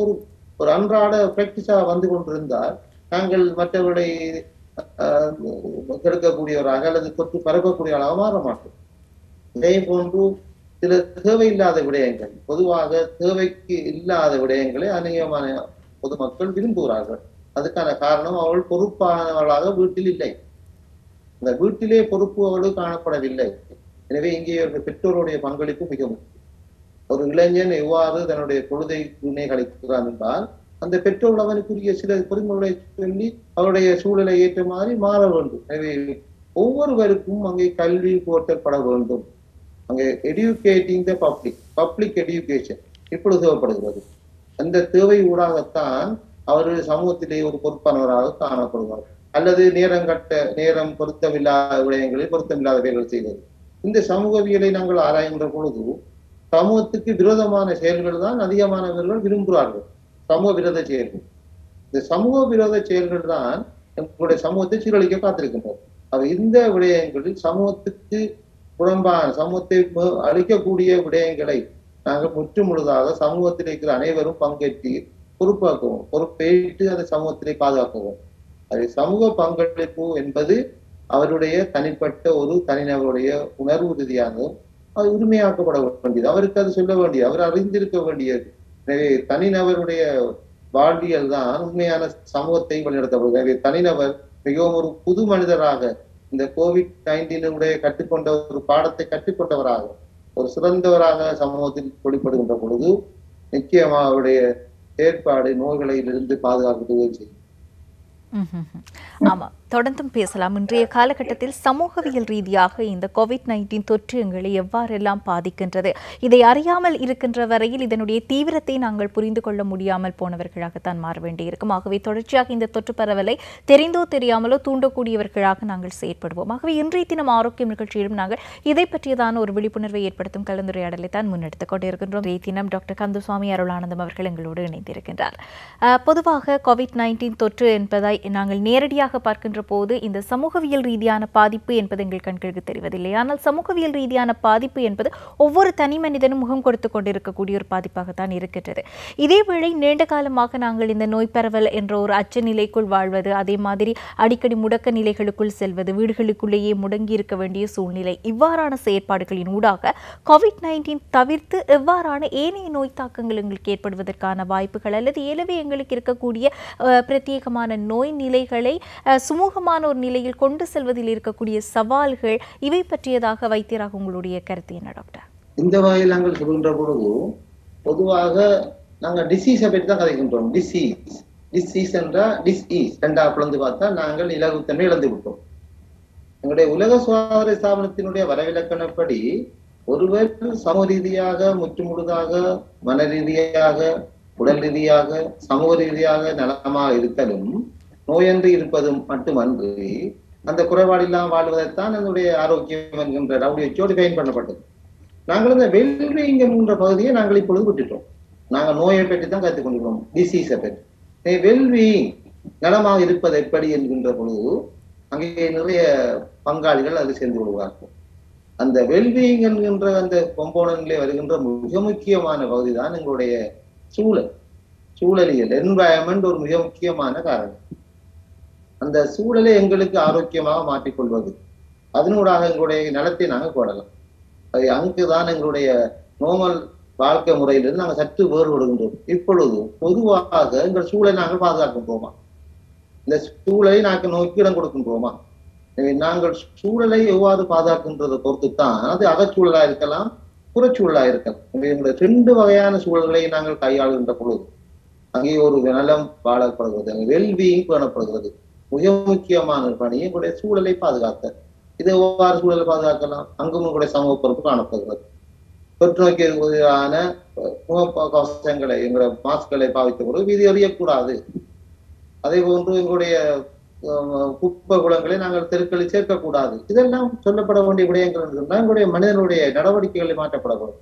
ஒரு அன்றாட பிராக்டிஸாக வந்து கொண்டிருந்தால் நாங்கள் மற்றவர்களை கெடுக்கக்கூடியவராக அல்லது தொற்று பரப்பக்கூடியவராக மாற மாட்டோம். இதே போன்று சில தேவையில்லாத விடயங்கள், பொதுவாக தேவைக்கு இல்லாத விடயங்களை அநேகமான பொதுமக்கள் விரும்புகிறார்கள். அதுக்கான காரணம் அவர்கள் பொறுப்பானவர்களாக வீட்டில் இல்லை. இந்த வீட்டிலே பொறுப்பு அவர்கள் காணப்படவில்லை. எனவே இங்கே பெற்றோருடைய பங்களிப்பு மிக முக்கியம். ஒரு இளைஞன் எவ்வாறு தன்னுடைய பொழுதை கழிக்கிறான் என்றால் அந்த பெற்றோர்கள் அவனுக்குரிய சில பொறிமுறைகளை சொல்லி அவருடைய சூழலை ஏற்ற மாதிரி மாற வேண்டும். எனவே ஒவ்வொருவருக்கும் அங்கே கல்வி போற்றப்பட வேண்டும். அங்கே எடியூகேட்டிங் த பப்ளிக் எடியூகேஷன் இப்பொழுது தேவைப்படுகிறது. அந்த தேவை ஊடாகத்தான் அவர்கள் சமூகத்திலே ஒரு பொறுப்பானவராக காணப்படுவார். அல்லது நேரம் பொருத்தமில்லாத விடயங்களில் பொருத்தமில்லாத வேலைகள் செய்வது. இந்த சமூகவியலை நாங்கள் ஆராய்கின்ற பொழுது சமூகத்துக்கு விரோதமான செயல்கள் தான் அதிகமானவர்கள் விரும்புகிறார்கள். சமூக விரோத செயல்கள். இந்த சமூக விரோத செயல்கள் தான் எங்களுடைய சமூகத்தை சீரழிக்க காத்திருக்கின்றனர். இந்த விடயங்களில் சமூகத்துக்கு புறம்பான சமூகத்தை அழிக்கக்கூடிய விடயங்களை நாங்கள் முற்று முழுதாக சமூகத்தில் இருக்கிற அனைவரும் பங்கேற்று பொறுப்பாக்குவோம். பொறுப்பேற்று அந்த சமூகத்திலே பாதுகாக்கவும். அது சமூக பங்களிப்பு என்பது அவருடைய தனிப்பட்ட ஒரு தனிநபருடைய உணர்வு ரீதியாகவும் அது உரிமையாக்கப்பட வேண்டியது. அவருக்கு அது சொல்ல வேண்டியது, அவர் அறிந்திருக்க வேண்டியது. எனவே தனிநபருடைய வாழ்வியல் தான் உண்மையான சமூகத்தை வழிநடத்தப்படுகிறது. எனவே தனிநபர் மிகவும் ஒரு புது மனிதராக இந்த COVID-19 கற்றுக்கொண்ட ஒரு பாடத்தை கற்றுக்கொண்டவராக ஒரு சிறந்தவராக சமூகத்தில் வெளிப்படுகின்ற பொழுது நிச்சயமாக அவருடைய செயற்பாடு நோய்களிலிருந்து பாதுகாக்க உதவி செய்யும். ஆமா, தொடர்ந்தும் பேசலாம். இன்றைய காலகட்டத்தில் சமூகவியல் ரீதியாக இந்த COVID-19 தொற்று எங்களை எவ்வாறெல்லாம் பாதிக்கின்றது, இதை அறியாமல் இருக்கின்ற வரையில் இதனுடைய தீவிரத்தை நாங்கள் புரிந்து கொள்ள முடியாமல் போனவர்களாகத்தான் மாற வேண்டியிருக்கும். ஆகவே தொடர்ச்சியாக இந்த தொற்று பரவலை தெரிந்தோ தெரியாமலோ தூண்டக்கூடியவர்களாக நாங்கள் செயற்படுவோம். ஆகவே இன்றைய தினம் ஆரோக்கியம் நிகழ்ச்சியிலும் நாங்கள் இதை பற்றியதான ஒரு விழிப்புணர்வை ஏற்படுத்தும் கலந்துரையாடலை தான் முன்னெடுத்துக் கொண்டிருக்கின்றோம். இன்றைய தினம் டாக்டர் கந்தசுவாமி அருளானந்தம் அவர்கள் எங்களோடு இணைந்திருக்கின்றார். பொதுவாக COVID-19 தொற்று என்பதை நாங்கள் நேரடியாக பார்க்கின்ற போது இந்த சமூகவியல் ரீதியான பாதிப்பு என்பது எங்கள் கண்களுக்கு தெரிவதில்லை. ஆனால் சமூகவியல் ரீதியான பாதிப்பு என்பது ஒவ்வொரு தனி மனிதனும் முகம் கொடுத்து கொண்டிருக்கக்கூடிய ஒரு பாதிப்பாகத்தான் இருக்கின்றது. இதேவேளை நீண்ட காலமாக நாங்கள் இந்த நோய் பரவல் என்ற ஒரு அச்ச நிலைக்குள் வாழ்வது, அதே மாதிரி அடிக்கடி முடக்க நிலைகளுக்குள் செல்வது, வீடுகளுக்குள்ளேயே முடங்கி இருக்க வேண்டிய சூழ்நிலை, இவ்வாறான செயற்பாடுகளின் ஊடாக COVID-19 தவிர்த்து எவ்வாறான ஏனைய நோய் தாக்கங்கள் எங்களுக்கு ஏற்படுவதற்கான வாய்ப்புகள் அல்லது ஏலவே எங்களுக்கு இருக்கக்கூடிய பிரத்யேகமான நோய் நிலைகளை சுமூகமான ஒரு நிலையில் கொண்டு செல்வதில் இருக்கக்கூடிய சவால்கள், இவை பற்றியதாக வைத்தியராக உங்களுடைய கருத்து என்ன டாக்டர்? இந்த வகையில் நாங்கள் சொல்கின்ற பொழுது பொதுவாக நாங்கள் டிசீஸை பற்றி தான் கதைக்கின்றோம். டிசீஸ் என்றால் டிஸ்ஈஸ் ரெண்டாவது பார்த்தா நாங்கள் இலகுத்தன்மை இழந்து விட்டோம். எங்களுடைய உலக சுகாதார ஸ்தாபனத்தினுடைய வரவிலக்கணப்படி ஒருவர் சமூக ரீதியாக முற்றுமுழுதாக மன ரீதியாக உடல் ரீதியாக சமூக ரீதியாக நலமாக இருத்தலும் நோயன்று இருப்பதும் மட்டுமன்றி அந்த குறைபாடு இல்லாமல் வாழ்வதைத்தான் என்னுடைய ஆரோக்கியம் என்கின்ற WHO டிஃபைன் பண்ணப்பட்டது. நாங்கள் இந்த வெல்பீயிங் என்கின்ற பகுதியை நாங்கள் இப்பொழுது விட்டுட்டோம். நாங்கள் நோயை பற்றி தான் கற்றுக் கொண்டிருக்கிறோம், டிசீஸை பற்றி. வெல்பீயிங் நலமாக இருப்பது எப்படி என்கின்ற பொழுது அங்கே நிறைய பங்காளிகள் அது சேர்ந்து கொள்வார்கள். அந்த வெல்பீயிங் என்கின்ற அந்த கொம்போனன்ட்ல வருகின்ற மிக முக்கியமான பகுதி தான் எங்களுடைய சூழலியல் என்வாயன்மெண்ட் ஒரு மிக முக்கியமான காரணம். அந்த சூழலை எங்களுக்கு ஆரோக்கியமாக மாற்றிக்கொள்வது, அதனூடாக எங்களுடைய நலத்தை நாங்கள் போடலாம். அது அங்குதான் எங்களுடைய நோமல் வாழ்க்கை முறையிலிருந்து நாங்கள் சற்று வேறுபடுகின்றோம். இப்பொழுது பொதுவாக எங்கள் சூழலை நாங்கள் பாதுகாக்கின்றோமா? இந்த சூழலை நாங்கள் நோக்கி இடம் கொடுக்கின்றோமா? நாங்கள் சூழலை எவ்வாறு பாதுகாக்கின்றதை பொறுத்துத்தான் அது அகச்சூழலா இருக்கலாம், புறச்சூழலா இருக்கலாம். எங்களுடைய 2 வகையான சூழல்களை நாங்கள் கையாளுகின்ற பொழுது அங்கே ஒரு நலம் வாழப்படுகிறது, வெல்பீயிங் பேணப்படுகிறது. மிக முக்கியமான பணி எங்களுடைய சூழலை பாதுகாக்க. இது எவ்வாறு சூழலை பாதுகாக்கலாம்? அங்கும் உங்களுடைய சமூக பொறுப்பு காணப்படுகிறது. தொற்று நோய்க்கு எதிரான முகக்கவசங்களை எங்களுடைய மாஸ்களை பாவித்த பொழுது வீதி அறியக்கூடாது. அதே போன்று எங்களுடைய குப்பை குளங்களை நாங்கள் தெருக்களில் சேர்க்கக்கூடாது. இதெல்லாம் சொல்லப்பட வேண்டிய விடயங்கள் இருந்தால் எங்களுடைய மனிதனுடைய நடவடிக்கைகளை மாற்றப்படக்கூடாது.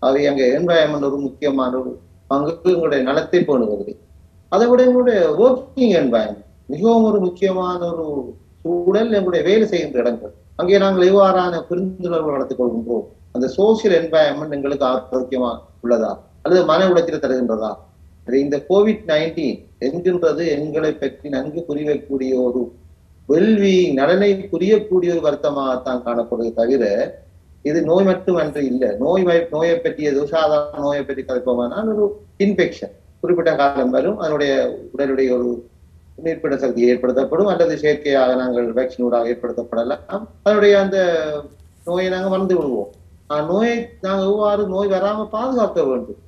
அவை அங்கே என்வாயன்மெண்ட் ஒரு முக்கியமான ஒரு பங்கு எங்களுடைய நலத்தை பேணுவது. அதை விட எங்களுடைய ஒர்க்கிங் என்வாயன்மெண்ட் மிகவும் ஒரு முக்கியமான ஒரு சூழல். எங்களுடைய வேலை செய்கின்ற இடங்கள், அங்கே நாங்கள் எவ்வாறான புரிந்துணர்வு நடத்திக் கொள்கின்றோம், அந்த சோசியல் என்வாயன்மெண்ட் எங்களுக்கு ஆரோக்கியமா உள்ளதா அல்லது மன உளைச்சலை தருகின்றதா? இந்த COVID-19 என்கின்றது எங்களை பற்றி நன்கு புரியக்கூடிய ஒரு வெல்பீயிங் நலனை புரியக்கூடிய ஒரு வருத்தமாகத்தான் காணப்படுவது தவிர இது நோய் மட்டுமன்று இல்லை. நோயை பற்றியது சாதாரண நோயை பற்றி கதைப்போமானால் ஒரு இன்ஃபெக்ஷன் குறிப்பிட்ட காலம் வரும், அதனுடைய உடலுடைய ஒரு நீர்ப்பிட சக்தி ஏற்படுத்தப்படும் அல்லது செயற்கையாக நாங்கள் வேக்சினூடாக ஏற்படுத்தப்படலாம். அதனுடைய அந்த நோயை நாங்கள் மறந்து விடுவோம். நோயை நாங்கள் எவ்வாறு நோய் வராம பாதுகாக்க வேண்டும்,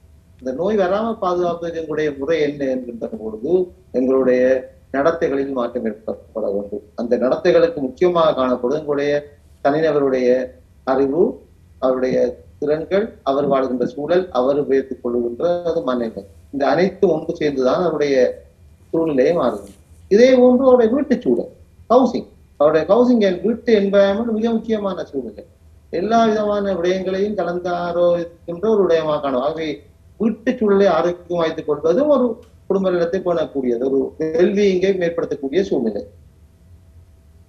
இந்த நோய் வராம பாதுகாப்பது எங்களுடைய முறை என்ன என்கின்ற பொழுது எங்களுடைய நடத்தைகளில் மாற்றம் ஏற்பட வேண்டும். அந்த நடத்தைகளுக்கு முக்கியமாக காணப்படும் எங்களுடைய தனிநபருடைய அறிவு, அவருடைய திறன்கள், அவர் வாழ்கின்ற சூழல், அவர் உபயோகித்துக் கொள்கின்ற அது மனநிலை, இந்த அனைத்தும் ஒன்று சேர்ந்துதான் அவருடைய சூழ்நிலையை மாறுது. இதே போன்று அவருடைய வீட்டு சூழல், ஹவுசிங், அவருடைய ஹவுசிங் வீட்டு என்வாயன்மெண்ட் மிக முக்கியமான சூழ்நிலை. எல்லா விதமான விடயங்களையும் கலந்தாரோக்கின்ற ஒரு விடயமாக காணும். ஆகவே வீட்டு சூழலை ஆரோக்கியம் வைத்துக் கொள்வதும் ஒரு குடும்ப நிலத்தை போனக்கூடியது, ஒரு வெல்பீயிங்கை மேற்படுத்தக்கூடிய சூழ்நிலை.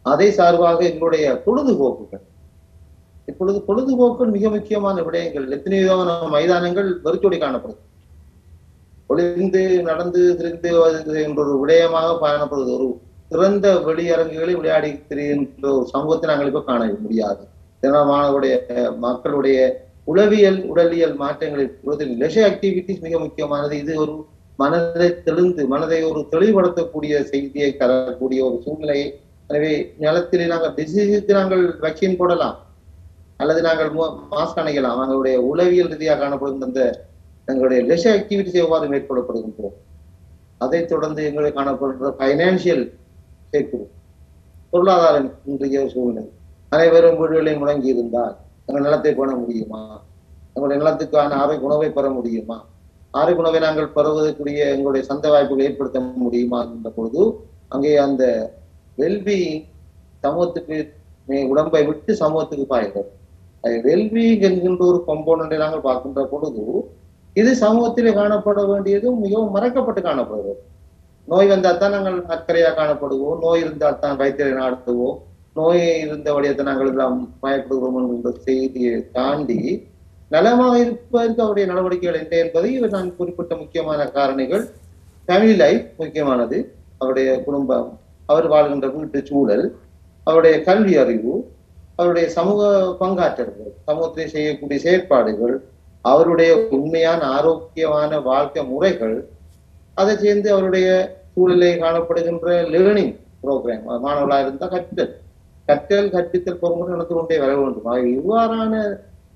அதை சார்பாக எங்களுடைய பொழுதுபோக்குகள், இப்பொழுது பொழுதுபோக்கு மிக முக்கியமான விடயங்கள். எத்தனை விதமான மைதானங்கள் வெறிச்சோடி காணப்படுது, ஒளிந்து நடந்து திரிந்து என்ற ஒரு விடயமாக காணப்படுது. ஒரு திறந்த வெளியரங்குகளை விளையாடி திரிகின்ற ஒரு சமூகத்தை நாங்கள் இப்ப காண முடியாது. மாணவருடைய மக்களுடைய உடலியல் மாற்றங்களை பொறுத்து லெஷர் ஆக்டிவிட்டிஸ் மிக முக்கியமானது. இது ஒரு மனதை ஒரு தெளிவுபடுத்தக்கூடிய செய்தியை தரக்கூடிய ஒரு சூழ்நிலையை. எனவே நிலத்திலே நாங்கள் டிசீஸுக்கு நாங்கள் வேக்சின் போடலாம் அல்லது நாங்கள் மாஸ்க் அணைக்கலாம். அவங்களுடைய உளவியல் ரீதியாக காணப்படும் அந்த எங்களுடைய லெஷர் ஆக்டிவிட்டிஸ் எவ்வாறு மேற்கொள்ளப்படுகின்றோம். அதைத் தொடர்ந்து எங்களுக்கு காணப்படுகிற பைனான்சியல் செக்யூரிட்டி, பொருளாதாரம் இன்றைய சூழ்நிலை. அனைவரும் வீடுகளை முடங்கி இருந்தால் எங்கள் நிலத்தை பெற முடியுமா? எங்களுடைய நிலத்துக்கான ஆரோக்கிய உணவை பெற முடியுமா? ஆரோக்கிய உணவை நாங்கள் பெறுவதற்குரிய எங்களுடைய சந்தை வாய்ப்புகளை ஏற்படுத்த முடியுமா என்ற பொழுது அங்கே அந்த வெல்பீயிங் சமூகத்துக்கு உடம்பை விட்டு சமூகத்துக்கு பாய்கிறது. வெல்பீயிங் என்கின்ற ஒரு கம்போனண்டை நாங்கள் பார்க்கின்ற பொழுது இது சமூகத்திலே காணப்பட வேண்டியது மிகவும் மறைக்கப்பட்டு காணப்படுகிறது. நோய் வந்தால் தான் நாங்கள் அக்கறையாக காணப்படுவோம், நோய் இருந்தால் தான் வைத்தியரை நாடுவோம், நோய் இருந்த வழியத்தை நாங்கள் எல்லாம் பயப்படுகிறோம் என்ற செய்தியை தாண்டி நலமாக இருப்பதற்கு அவருடைய நடவடிக்கைகள் என்ன என்பதை இவர் நான் குறிப்பிட்ட முக்கியமான காரணிகள். ஃபேமிலி லைஃப் முக்கியமானது, அவருடைய குடும்பம், அவர் வாழ்கின்ற வீட்டு சூழல், அவருடைய கல்வி அறிவு, அவருடைய சமூக பங்காற்றல்கள், சமூகத்திலே செய்யக்கூடிய செயற்பாடுகள், அவருடைய உண்மையான ஆரோக்கியமான வாழ்க்கை முறைகள், அதை சேர்ந்து அவருடைய சூழலை காணப்படுகின்ற லேர்னிங் ப்ரோக்ராம், மாணவர்களாக இருந்தால் கற்பித்தல் பொறுமுறை நடந்து கொண்டே வர வேண்டும். இவ்வாறான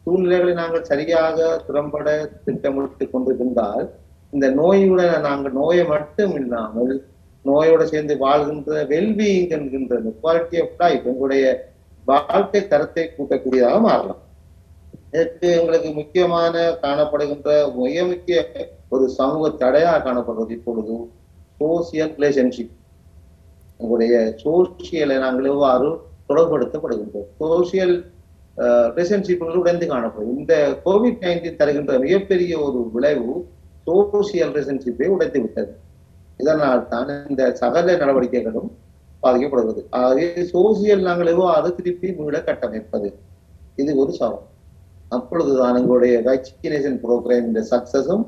சூழ்நிலைகளை நாங்கள் சரியாக திறம்பட திட்டமிட்டு கொண்டிருந்தால் இந்த நோயுடன் நாங்கள் நோயை மட்டும் இல்லாமல் நோயோடு சேர்ந்து வாழ்கின்ற வெல்பீயிங் என்கின்ற குவாலிட்டி ஆஃப் லைஃப், எங்களுடைய வாழ்க்கை தரத்தை கூட்டக்கூடியதாக மாறலாம். இதற்கு எங்களுக்கு முக்கியமான காணப்படுகின்ற மிக முக்கிய ஒரு சமூக தடையாக காணப்படுவது இப்பொழுது சோசியல் ரிலேஷன்ஷிப். எங்களுடைய சோசியலை நாங்கள் எவ்வாறு தொடர்படுத்தப்படுகின்றோம், சோசியல் ரிலேஷன்ஷிப்கள் உடைந்து காணப்படும். இந்த COVID-19 தருகின்ற மிகப்பெரிய ஒரு விளைவு சோசியல் ரிலேஷன்ஷிப்பை உடைத்து விட்டது. இதனால் தான் இந்த சகல நடவடிக்கைகளும் பாதிக்கப்படுகிறது. ஆகவே சோசியல் நாங்கள் எவ்வாறு திருப்பி மீள கட்டமைப்பது, இது ஒரு சவால். அப்பொழுதுதான் எங்களுடைய வேக்சினேஷன் ப்ரோக்ராம் இந்த சக்சஸும்,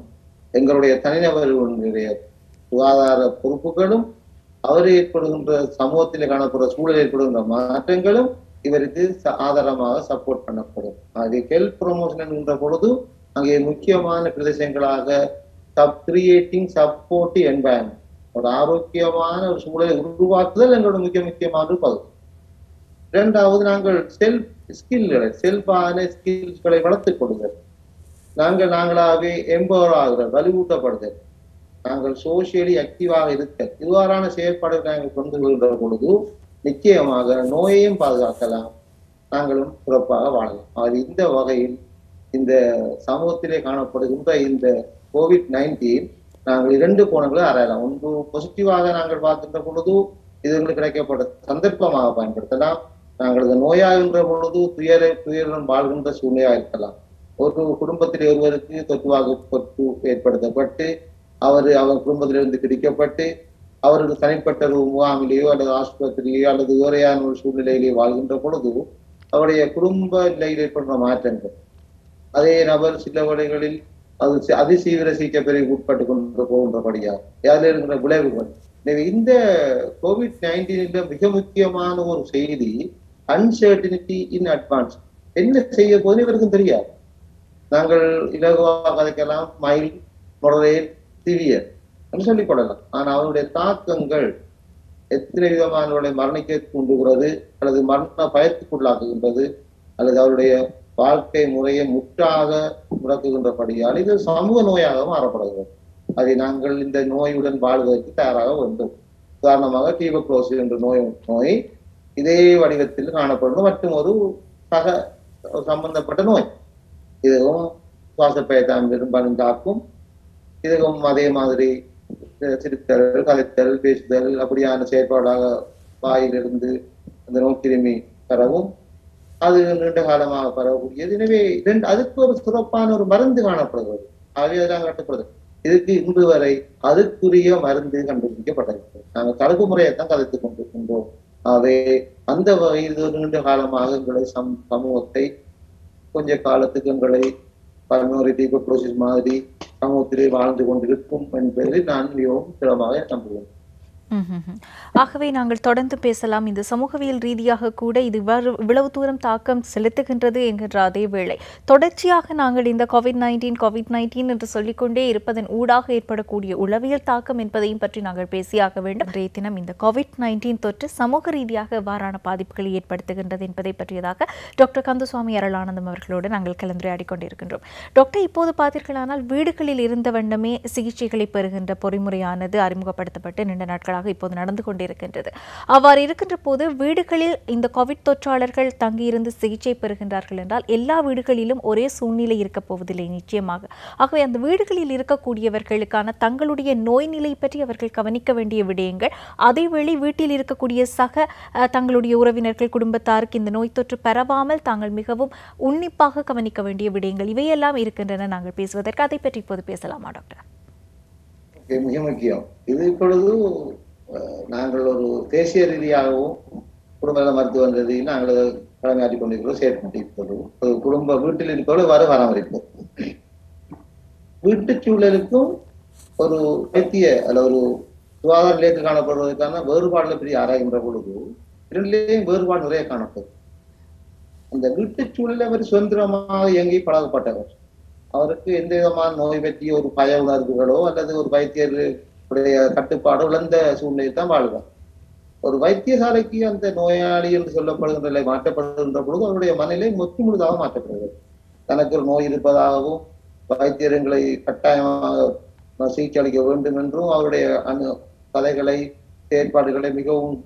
எங்களுடைய தனிநபர்களுடைய சுகாதார பொறுப்புகளும், அவர் ஏற்படுகின்ற சமூகத்தில் காணப்படுற சூழல் ஏற்படுகின்ற மாற்றங்களும் இவருக்கு ஆதாரமாக சப்போர்ட் பண்ணப்படும். ஆகவே ஹெல்த் ப்ரொமோஷன் என்ற பொழுது அங்கே முக்கியமான பிரதேசங்களாக கிரியேட்டிங் சப்போர்ட்டிவ் என்வாயன்மெண்ட், ஒரு ஆரோக்கியமான ஒரு சூழலை உருவாக்குதல் எங்களோட முக்கியமான பகுதி. இரண்டாவது, நாங்கள் செல்ஃபான ஸ்கில்ஸ்களை வளர்த்துக் கொள்ளுதல், நாங்களாகவே எம்பவர் ஆகுதல், வலுவூட்டப்படுதல், நாங்கள் சோசியலி ஆக்டிவாக இருக்க, இவ்வாறான செயற்பாடுகளை நாங்கள் கொண்டு வருகின்ற பொழுது நிச்சயமாக நோயையும் பாதுகாக்கலாம், நாங்களும் சிறப்பாக வாழலாம். அது இந்த வகையில் இந்த சமூகத்திலே காணப்படுகின்ற இந்த COVID-19 நாங்கள் 2 கோணங்களை ஆராயலாம். ஒன்று, பாசிட்டிவாக நாங்கள் பார்க்கின்ற பொழுது இது எங்களுக்கு கிடைக்கப்பட்ட சந்தர்ப்பமாக பயன்படுத்தலாம். நாங்கள் இந்த நோயாகின்ற பொழுது துயரம் வாழ்கின்ற சூழ்நிலையாக இருக்கலாம். ஒரு குடும்பத்தில் ஒருவருக்கு தொற்று ஏற்படுத்தப்பட்டு அவர் குடும்பத்திலிருந்து பிரிக்கப்பட்டு அவருக்கு தனிப்பட்ட ஒரு முகாமிலேயோ அல்லது ஆஸ்பத்திரியிலேயோ அல்லது வேறையான ஒரு சூழ்நிலையிலேயோ வாழ்கின்ற பொழுது அவருடைய குடும்ப நிலையில் ஏற்படுற மாற்றங்கள், அதே நபர் சில வழிகளில் அது அதிசீவிர சிகிச்சை பிரிவு உட்பட்டு கொண்டு போகின்றபடியா அதில் இருக்கிற விளைவுகள். எனவே இந்த COVID-19 மிக முக்கியமான ஒரு செய்தி அன்சர்டினிட்டி இன் அட்வான்ஸ். என்ன செய்ய போது இவருக்கும் தெரியாது. நாங்கள் இலகுவாக கதைக்கலாம், மைல்ட், மொடரேட், சிவியர் என்று சொல்லிக் கொள்ளலாம். ஆனால் அவருடைய தாக்கங்கள் எத்தனை விதமானவர்களை மரணிக்க தூண்டுகிறது அல்லது மரண பயத்துக்குள்ளாக்குகின்றது அல்லது அவருடைய வாழ்க்கை முறையை முற்றாக முடக்குகின்றபடியால் இது சமூக நோயாக மாறப்படுகிறது. அதை நாங்கள் இந்த நோயுடன் வாழ்வதற்கு தயாராக வேண்டும். உதாரணமாக டியூபர்குலோசிஸ் என்ற நோய் இதே வடிவத்தில் காணப்படும் மற்றும் ஒரு சம்பந்தப்பட்ட நோய். இதுவும் சுவாசப்பையத்தான் பெரும்பாலும் தாக்கும். இதுவும் அதே மாதிரி சிரித்தல், கலைத்தல், பேசுதல் அப்படியான செயற்பாடாக வாயிலிருந்து அந்த நோய்க்கிருமி பரவும், அது நீண்ட காலமாக பரவக்கூடியது. எனவே அதுக்கு ஒரு சிறப்பான ஒரு மருந்து காணப்படுகிறது. ஆகவே அதெல்லாம் கட்டப்படுது. இதுக்கு இன்று வரை அதுக்குரிய மருந்து கண்டுபிடிக்கப்பட்டிருக்கிறது. நாங்கள் தடுப்பு முறையைத்தான் கதைத்துக் கொண்டிருக்கின்றோம். ஆகவே அந்த வகையில் நீண்ட காலமாக எங்களை சமூகத்தை கொஞ்ச காலத்துக்கு எங்களை பல்மோரிட்டி ப்ரோசிஸ் மாதிரி சமூகத்திலே வாழ்ந்து கொண்டிருக்கும் என்பதில் நான் மிகவும் திறமாக நம்புவேன். ஆகவே நாங்கள் தொடர்ந்து பேசலாம். இந்த சமூகவியல் ரீதியாக கூட இது இவ்வளவு தூரம் தாக்கம் செலுத்துகின்றது என்கின்ற அதே வேளை தொடர்ச்சியாக நாங்கள் இந்த கோவிட்-19 என்று சொல்லிக்கொண்டே இருப்பதன் ஊடாக ஏற்படக்கூடிய உளவியல் தாக்கம் என்பதையும் பற்றி நாங்கள் பேசியாக வேண்டும். இன்றைய தினம் இந்த கோவிட்-19 தொற்று சமூக ரீதியாக எவ்வாறான பாதிப்புகளை ஏற்படுத்துகின்றது என்பதை பற்றியதாக டாக்டர் கந்தசுவாமி அருளானந்தம் அவர்களோடு நாங்கள் கலந்துரையாடி கொண்டிருக்கின்றோம். டாக்டர், இப்போது பார்த்தீர்களானால் வீடுகளில் இருந்த வண்ணமே சிகிச்சைகளை பெறுகின்ற பொறிமுறையானது அறிமுகப்படுத்தப்பட்டு நீண்ட நாட்களாக இப்போது நடந்து கொண்டிருக்கின்றது. அவ்வாறு இருக்கின்ற போது வீடுகளில் இந்த கோவிட் தொற்றாளர்கள் தங்கியிருந்து சிகிச்சை பெறுகின்றார்கள் என்றால் எல்லா வீடுகளிலும் ஒரே சூழ்நிலை இருக்கப் போவதில்லை நிச்சயமாக. ஆகவே அந்த வீடுகளில் இருக்கக்கூடியவர்களுக்கான தங்களுடைய நோய் நிலை பற்றி அவர்கள் கவனிக்க வேண்டிய விடயங்கள், அதேவேளை வீட்டில் இருக்கக்கூடிய தங்களுடைய உறவினர்கள், குடும்பத்தாருக்கு இந்த நோய் தொற்று பரவாமல் தாங்கள் மிகவும் உன்னிப்பாக கவனிக்க வேண்டிய விடயங்கள் இவையெல்லாம் இருக்கின்றன நாங்கள் பேசுவதற்கு. அதை பற்றி இப்போது பேசலாமா டாக்டர்? மிக முக்கியம். இது இப்பொழுது நாங்கள் ஒரு தேசிய ரீதியாகவும் குடும்ப மருத்துவ ரீதியில் நாங்கள் கடமையாற்றிக் கொண்டிருக்கிறோம், செயற்பட்டிருக்கிறோம். ஒரு குடும்ப வீட்டில் இருப்பவர்கள் வர பராமரிப்போம். வீட்டு சூழலுக்கும் ஒரு வைத்திய அல்ல ஒரு சுகாதார நிலையத்தில் காணப்படுவதற்கான வேறுபாடுகளை பற்றி ஆராய்கின்ற பொழுது இரண்டிலேயும் வேறுபாடு நிறைய காணப்படும். அந்த வீட்டு சூழலில் அவர் சுதந்திரமாக இயங்கி பழகப்பட்டவர். அவருக்கு எந்த விதமான நோய் பற்றிய ஒரு பய உணர்வுகளோ அல்லது ஒரு வைத்தியருடைய கட்டுப்பாடோ இழந்த சூழ்நிலையில் தான் வாழ்வார். ஒரு வைத்தியசாலைக்கு அந்த நோயாளி என்று சொல்லப்படுகின்ற நிலை மாற்றப்படுகின்ற பொழுது அவருடைய மனநிலை முழுதாக மாற்றப்படுகிறது. தனக்கு ஒரு நோய் இருப்பதாகவும் வைத்தியர்களை கட்டாயமாக சிகிச்சை அளிக்க வேண்டும் என்றும் அவருடைய கதைகளை செயற்பாடுகளை மிகவும்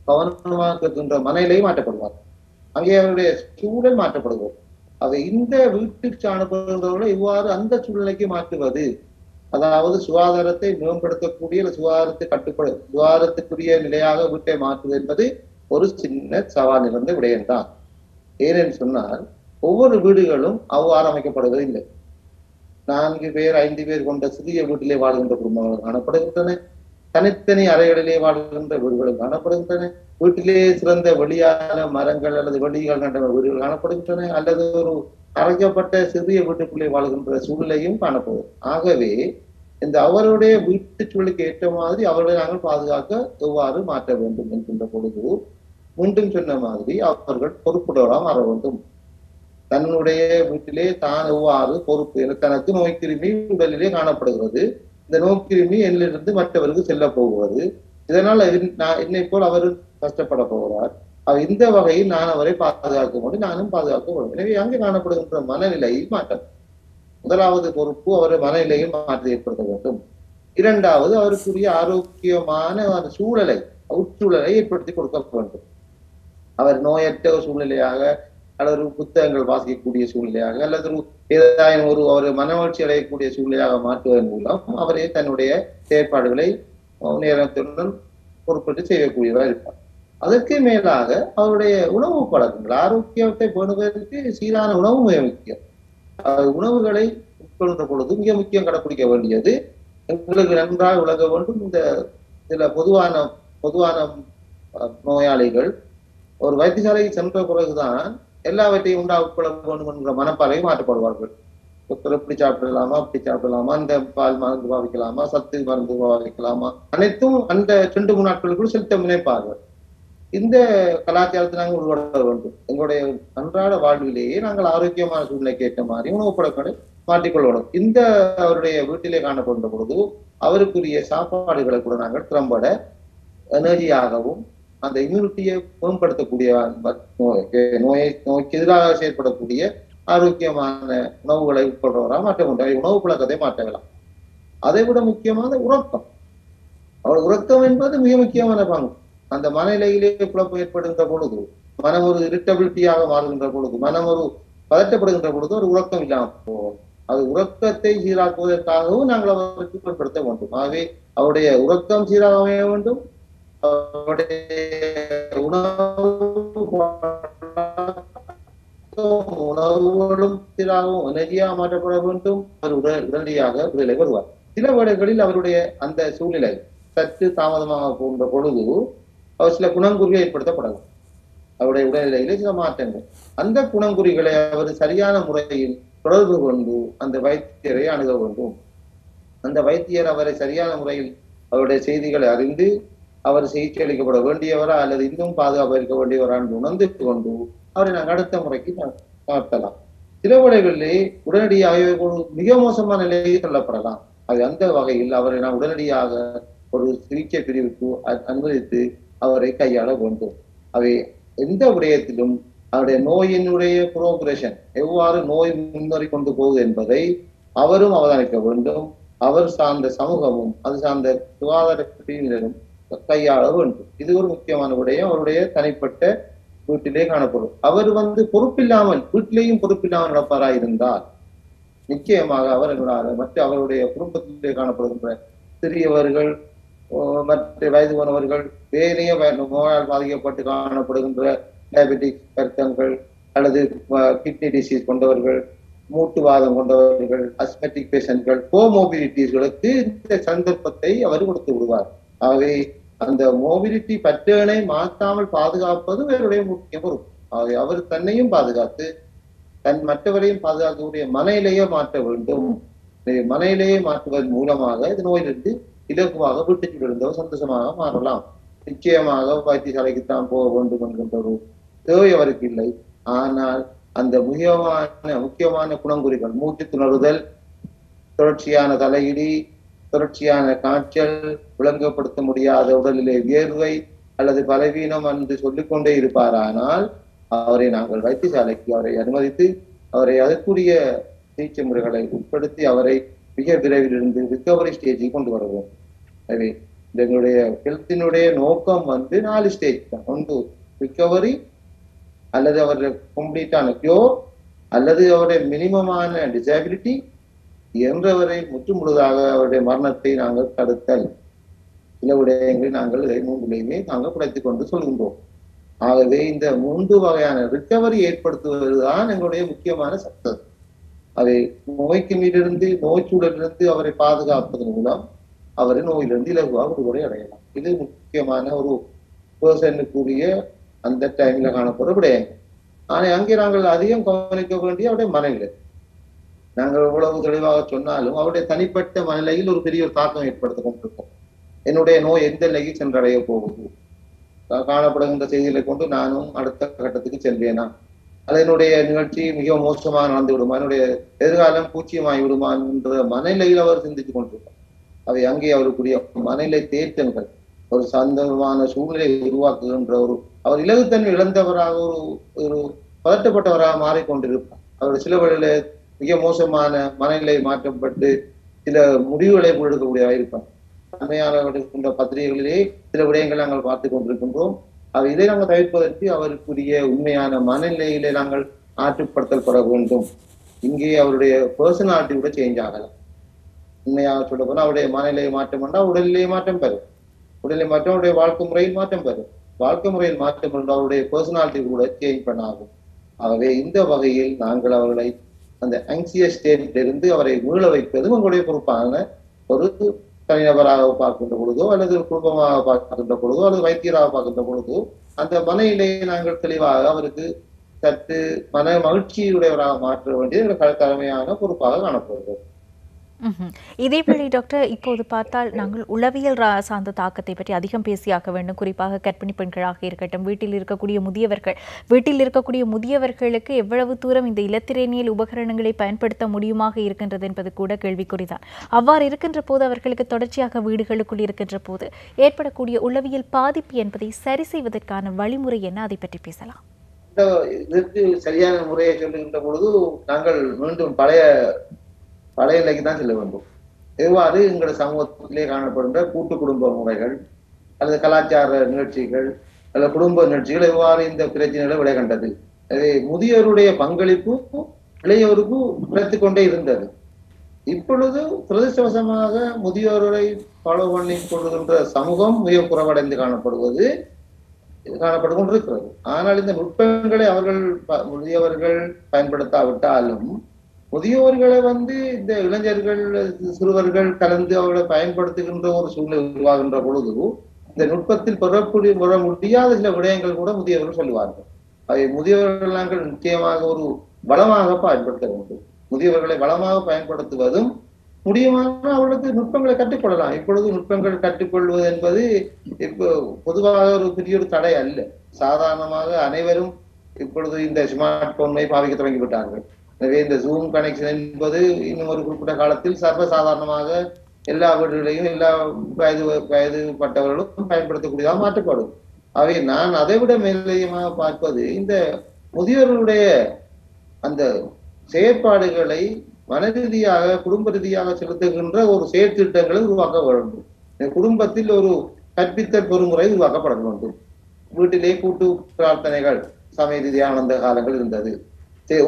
கவனமாக கேட்கின்ற மனநிலை மாற்றப்படுவார். அங்கே அவருடைய சூழல் மாற்றப்படுகிறது. அவை இந்த வீட்டுக்கு அனுப்புகின்றவர்களை இவ்வாறு அந்த சூழ்நிலைக்கு மாற்றுவது, அதாவது சுகாதாரத்தை மேம்படுத்தக்கூடிய சுகாதாரத்துக்குரிய நிலையாக வீட்டை மாற்றுவது என்பது ஒரு சின்ன சவால் நிறைந்த விடயம்தான். ஏனென்று சொன்னால் ஒவ்வொரு வீடுகளும் அவ்வாறு அமைக்கப்படுவது இல்லை. 4 பேர் 5 பேர் கொண்ட சிறிய வீட்டிலே வாழ்கின்ற குடும்பங்கள் காணப்படுகின்றன. தனித்தனி அறைகளிலே வாழ்கின்ற வீடுகளும் காணப்படுகின்றன. வீட்டிலே சிறந்த வெளியான மரங்கள் அல்லது வெளிகள் கண்ட வீடுகள் காணப்படுகின்றன. அல்லது ஒரு அரைக்கப்பட்ட சிறிய வீட்டுக்குள்ளே வாழ்கின்ற சூழ்நிலையும் காணப்படும். ஆகவே இந்த அவருடைய வீட்டு சூழலுக்கு ஏற்ற மாதிரி அவர்களை நாங்கள் பாதுகாக்க எவ்வாறு மாற்ற வேண்டும் என்கின்ற பொழுது மீண்டும் சொன்ன மாதிரி அவர்கள் பொறுப்புடையவராக மாற வேண்டும். தன்னுடைய வீட்டிலே தான் எவ்வாறு பொறுப்பு, தனக்கு நோய்க்கிருமி உடலிலே காணப்படுகிறது, இந்த நோய்க்கிருமி என்னிலிருந்து மற்றவருக்கு செல்ல போகிறது, இதனால் என்னை போல் அவர் கஷ்டப்பட போகிறார். இந்த வகையில் நான் அவரை பாதுகாக்க முடியும், நானும் பாதுகாக்க முடியும். எனவே அங்கே காணப்படுகின்ற மனநிலையில் மாற்றம். முதலாவது பொறுப்பு அவர் மனநிலையில் மாற்றி ஏற்படுத்த வேண்டும். இரண்டாவது அவருக்குரிய ஆரோக்கியமான சூழலை உட்சூழலை ஏற்படுத்தி கொடுக்க வேண்டும். அவர் நோயற்ற சூழ்நிலையாக அல்லது புத்தகங்கள் வாசிக்கக்கூடிய சூழ்நிலையாக அல்லது ஏதாயும் ஒரு மனவளர்ச்சி அடையக்கூடிய சூழ்நிலையாக மாற்றுவதன் மூலம் அவரே தன்னுடைய செயற்பாடுகளை நேரத்துடன் பொறுப்பேற்று செய்யக்கூடியவராக இருப்பார். அதற்கு மேலாக அவருடைய உணவு பழக்கங்கள், ஆரோக்கியத்தை பேணுவதற்கு சீரான உணவு மிக முக்கியம். உணவுகளை உட்கொள்கின்ற பொழுது மிக முக்கியம் கடைப்பிடிக்க வேண்டியது எங்களுக்கு நன்றாக விளங்க வேண்டும். இந்த சில பொதுவான நோயாளிகள் ஒரு வைத்தியசாலைக்கு சென்ற பிறகுதான் எல்லாவற்றையும் உட்கொள்ள வேண்டும் என்ற மனப்பாறையை மாற்றப்படுவார்கள். இப்படி சாப்பிடலாமா, அப்படி சாப்பிடலாமா, இந்த பால் மருந்து பாவிக்கலாமா, சத்து மருந்து பாவிக்கலாமா, அனைத்தும் அந்த 2-3 நாட்களுக்குள் செலுத்த முனைப்பார்கள். இந்த கலாச்சாரத்தை நாங்கள் உருவாட வேண்டும். எங்களுடைய அன்றாட வாழ்விலேயே நாங்கள் ஆரோக்கியமான சூழ்நிலைக்கு ஏற்ற மாதிரி உணவு பழக்கங்களை மாற்றிக்கொள்ளணும். இந்த அவருடைய வீட்டிலே காணப்படுகின்ற பொழுது அவருக்குரிய சாப்பாடுகளை கூட நாங்கள் திறம்பட எனர்ஜியாகவும் அந்த இம்யூனிட்டியை மேம்படுத்தக்கூடிய நோய்க்கு எதிராக செயற்படக்கூடிய ஆரோக்கியமான உணவுகளை உட்கொள்றவராக மாற்ற வேண்டும். உணவு பழக்கத்தை மாற்றலாம். அதை விட முக்கியமான உறக்கம். அவர் உறக்கம் என்பது மிக முக்கியமான பங்கு. அந்த மனநிலையிலே குழப்பம் ஏற்படுகின்ற பொழுது, மனம் ஒரு இரிட்டபிலிட்டியாக மாறுகின்ற பொழுது, மனம் ஒரு பதட்டப்படுகின்ற பொழுது ஒரு உறக்கம் இல்லாமல் போகும். அது உறக்கத்தை சீராக்குவதற்காகவும் நாங்கள் அவருக்கு பயன்படுத்த வேண்டும். ஆகவே அவருடைய உறக்கம் சீராக அமைய வேண்டும். உணவுகளும் சீராகவும் எனர்ஜியாக மாற்றப்பட வேண்டும். அவர் உடனடியாக விடுதலை வருவார். சில வேளைகளில் அவருடைய அந்த சூழ்நிலை சற்று தாமதமாக போகின்ற பொழுது அவர் சில குணங்குறிகளை ஏற்படுத்தப்படலாம். அவருடைய உடல்நிலையிலே சில மாற்றங்கள். அந்த குணங்குறிகளை அவர் சரியான முறையில் தொடர்பு கொண்டு அந்த வைத்தியரை அணுக வேண்டும். அந்த வைத்தியர் அவரை சரியான முறையில் அவருடைய செய்திகளை அறிந்து அவர் சிகிச்சை அளிக்கப்பட வேண்டியவரா அல்லது இன்னும் பாதுகாப்பு இருக்க வேண்டியவரா என்று உணர்ந்து கொண்டு அவரை நாங்கள் அடுத்த முறைக்கு மாற்றலாம். சில வேளைகளிலே உடனடியாக மிக மோசமான நிலையை சொல்லப்படலாம். அது அந்த வகையில் அவரை நான் உடனடியாக ஒரு சிகிச்சை பிரிவுக்கு அனுமதித்து அவரை கையாள வேண்டும். அவை எந்த விடயத்திலும் அவருடைய நோயினுடைய புரோகிரஷன் எவ்வாறு நோய் முன்னேறி கொண்டு போகுது என்பதை அவரும் அவதானிக்க வேண்டும். அவர் சார்ந்த சமூகமும் அது சார்ந்த சுகாதார பிரிவினரும் கையாள வேண்டும். இது ஒரு முக்கியமான விடயம். அவருடைய தனிப்பட்ட வீட்டிலே காணப்படும். அவர் பொறுப்பில்லாமல் வீட்டிலேயும் பொறுப்பில்லாமல் நடப்பாராக இருந்தால் நிச்சயமாக அவர் மற்ற அவருடைய குடும்பத்திலே காணப்படுகின்ற சிறியவர்கள், மற்ற வயது போனவர்கள், வேறைய நோயால் பாதிக்கப்பட்டு காணப்படுகின்ற டயபெட்டிக் வருத்தங்கள் அல்லது கிட்னி டிசீஸ் கொண்டவர்கள், மூட்டுவாதம் கொண்டவர்கள், அஸ்மெட்டிக் பேஷன்ட்கள், கோமோபிலிட்டிஸ்களுக்கு இந்த சந்தர்ப்பத்தை அவர் கொடுத்து விடுவார். ஆகவே அந்த மோபிலிட்டி பட்டனை மாற்றாமல் பாதுகாப்பது அவருடைய முக்கிய பொறுப்பு. ஆகவே அவர் தன்னையும் பாதுகாத்து மற்றவரையும் பாதுகாக்கக்கூடிய மனநிலையை மாற்ற வேண்டும். மனநிலையை மாற்றுவதன் மூலமாக இந்த நோயிலிருந்து இலகுவாக வீட்டுக்கு இருந்தவர் சந்தோஷமாக மாறலாம். நிச்சயமாக வைத்தியசாலைக்குத்தான் போக வேண்டும் என்கின்ற ஒரு தேவை அவருக்கு இல்லை. ஆனால் அந்த முக்கியமான குணங்குறிகள், மூச்சு திணறுதல், தொடர்ச்சியான தலையிடி, தொடர்ச்சியான காய்ச்சல், விளங்கப்படுத்த முடியாத உடலிலே வியர்வை அல்லது பலவீனம் என்று சொல்லிக்கொண்டே இருப்பாரானால் அவரை நாங்கள் வைத்தியசாலைக்கு அவரை அனுமதித்து அவரை அதற்குரிய சிகிச்சை முறைகளை உட்படுத்தி அவரை மிக விரைவில் இருந்து ரிகவரி ஸ்டேஜுக்கு கொண்டு வருவோம். எனவே எங்களுடைய ஹெல்த்தினுடைய நோக்கம் 4 ஸ்டேஜ் தான். ஒன்று ரிகவரி, அல்லது அவருடைய கம்ப்ளீட்டான கியூர், அல்லது அவருடைய மினிமமான டிசபிலிட்டி என்றவரை முற்றுமுழுதாக அவருடைய மரணத்தை நாங்கள் தடுத்தல். சில விடயங்களை நாங்கள் இதை 3லையுமே நாங்கள் குறைத்துக் கொண்டு சொல்கின்றோம். ஆகவே இந்த 3 வகையான ரிகவரி ஏற்படுத்துவதுதான் எங்களுடைய முக்கியமான சக்சஸ். அதை நோய்க்கு மீதிலிருந்து நோய்ச்சூழலிருந்து அவரை பாதுகாப்பதன் மூலம் அவர் நோயிலிருந்து இலகுவாக விடுதலை அடையலாம். இது முக்கியமான ஒரு பர்சனுக்குரிய அந்த டைம்ல காணப்படுற விடயங்கள். ஆனா அங்கே நாங்கள் அதிகம் கவனிக்க வேண்டிய அவருடைய மனநிலை. நாங்கள் எவ்வளவு தெளிவாக சொன்னாலும் அவருடைய தனிப்பட்ட மனநிலையில் ஒரு பெரிய ஒரு தாக்கம் ஏற்படுத்திக் கொண்டிருக்கும். என்னுடைய நோய் எந்த நிலையில் சென்றடைய போகுது, காணப்படுகின்ற செய்திகளை கொண்டு நானும் அடுத்த கட்டத்துக்கு செல்வேனா, அது என்னுடைய நிகழ்ச்சி மிக மோசமாக நடந்து விடுமா, என்னுடைய எதிர்காலம் பூச்சியமாகி விடுமா என்ற மனநிலையில் அவர் சிந்தித்துக் கொண்டிருப்பார். அவை அங்கே அவருக்குரிய மனநிலை தேற்றங்கள், ஒரு சந்தமான சூழ்நிலை உருவாக்குகின்ற ஒரு அவர் இலகுத்தன்மை இழந்தவராக ஒரு பதட்டப்பட்டவராக மாறிக்கொண்டிருப்பார். அவர் சில வழியில மிக மோசமான மனநிலை மாற்றப்பட்டு சில முடிவுகளை எடுக்கக்கூடியதாக இருப்பார். உண்மையான பத்திரிகைகளிலே சில விடயங்களை நாங்கள் பார்த்துக் கொண்டிருக்கின்றோம். இதை நாங்கள் தவிர்ப்பதற்கு அவருக்குரிய உண்மையான மனநிலையிலே நாங்கள் ஆற்றுப்படுத்தப்பட வேண்டும். இங்கே அவருடைய பர்சனாலிட்டி கூட சேஞ்ச் ஆகலாம். உண்மையாக சொல்ல போனால் அவருடைய மனநிலையை மாற்றம் பண்ணால் உடலிலே மாற்றம் பெறும், உடலை மாற்றம் அவருடைய வாழ்க்கை முறையில் மாற்றம் பெறும், வாழ்க்கை முறையில் மாற்றம் பண்ணால் அவருடைய பர்சனாலிட்டி கூட சேஞ்ச் பண்ணாகும். ஆகவே இந்த வகையில் நாங்கள் அவர்களை அந்த ஆங்சியஸ் ஸ்டேட்டிலிருந்து அவரை மீள வைப்பது உங்களுடைய பொறுப்பான ஒரு தனிநபராக பார்க்கின்ற பொழுதோ அல்லது குடும்பமாக பார்க்கின்ற பொழுதோ அல்லது வைத்தியராக பார்க்கின்ற பொழுதோ அந்த மனநிலையை நாங்கள் தெளிவாக அவருக்கு சற்று மன மகிழ்ச்சியுடையவராக மாற்ற வேண்டிய தலைமையான பொறுப்பாக காணப்படுகிறது. இதேவேளை டாக்டர், இப்போது பார்த்தால் நாங்கள் உளவியல் சார்ந்த தாக்கத்தை பற்றி அதிகம் பேசியாக வேண்டும். குறிப்பாக கர்ப்பிணி பெண்களாக இருக்கட்டும், வீட்டில் இருக்கக்கூடிய முதியவர்களுக்கு எவ்வளவு தூரம் இந்த இலத்திரனியல் உபகரணங்களை பயன்படுத்த முடியுமாக இருக்கின்றது என்பது கூட கேள்விக்குறிதான். அவ்வாறு இருக்கின்ற போது அவர்களுக்கு தொடர்ச்சியாக வீடுகளுக்குள் இருக்கின்ற போது ஏற்படக்கூடிய உளவியல் பாதிப்பு என்பதை சரி செய்வதற்கான வழிமுறை என்ன, அதை பற்றி பேசலாம். இதற்கு சரியான முறையை சொல்லுகின்ற பொழுது நாங்கள் மீண்டும் பழைய நிலைக்கு தான் செல்ல வேண்டும். எவ்வாறு எங்களோட சமூகத்திலே காணப்படுகின்ற கூட்டு குடும்ப முறைகள் அல்லது கலாச்சார நிகழ்ச்சிகள் அல்லது குடும்ப நிகழ்ச்சிகள் எவ்வாறு இந்த பிரச்சனைகளை விட கண்டது. முதியோருடைய பங்களிப்பு இளையோருக்கு குறைத்துக் கொண்டே இருந்தது. இப்பொழுது துரதிர்ஷ்டவசமாக முதியோரை ஃபாலோ பண்ணி கொள்கின்ற சமூகம் மிக குறைவடைந்து காணப்பட்டு கொண்டிருக்கிறது. ஆனால் இந்த நுட்பங்களை முதியவர்கள் பயன்படுத்தாவிட்டாலும் முதியோர்களை இந்த இளைஞர்கள் சிறுவர்கள் கலந்து அவர்களை பயன்படுத்துகின்ற ஒரு சூழ்நிலை உருவாகின்ற பொழுது இந்த நுட்பத்தில் பெற முடியாத சில விடயங்கள் கூட முதியவர்கள் சொல்லுவார்கள். அதை முதியவர்கள் நாங்கள் நிச்சயமாக ஒரு வளமாக பயன்படுத்த வேண்டும். முதியவர்களை வளமாக பயன்படுத்துவதும் முடியுமான அவர்களுக்கு நுட்பங்களை கற்றுக்கொள்ளலாம். இப்பொழுது நுட்பங்கள் கற்றுக்கொள்வது என்பது இப்போ பொதுவாக ஒரு பெரிய ஒரு தடை அல்ல. சாதாரணமாக அனைவரும் இப்பொழுது இந்த ஸ்மார்ட் போனை பாவிக்க தொடங்கிவிட்டார்கள். எனவே இந்த ஜூம் கனெக்ஷன் என்பது இன்னும் ஒரு குறிப்பிட்ட காலத்தில் சர்வசாதாரணமாக எல்லா வீடுகளையும் எல்லா வயதுபட்டவர்களும் பயன்படுத்தக்கூடியதாக மாற்றப்படும். அவை நான் அதை விட மேலமாக பார்ப்பது இந்த முதியோர்களுடைய அந்த செயற்பாடுகளை மன ரீதியாக குடும்ப ரீதியாக செலுத்துகின்ற ஒரு செயற்திட்டங்களை உருவாக்க வேண்டும். குடும்பத்தில் ஒரு கற்பித்தல் பொறுமுறை உருவாக்கப்பட வேண்டும். வீட்டிலே கூட்டு பிரார்த்தனைகள் சமய ரீதியான அந்த காலங்கள் இருந்தது.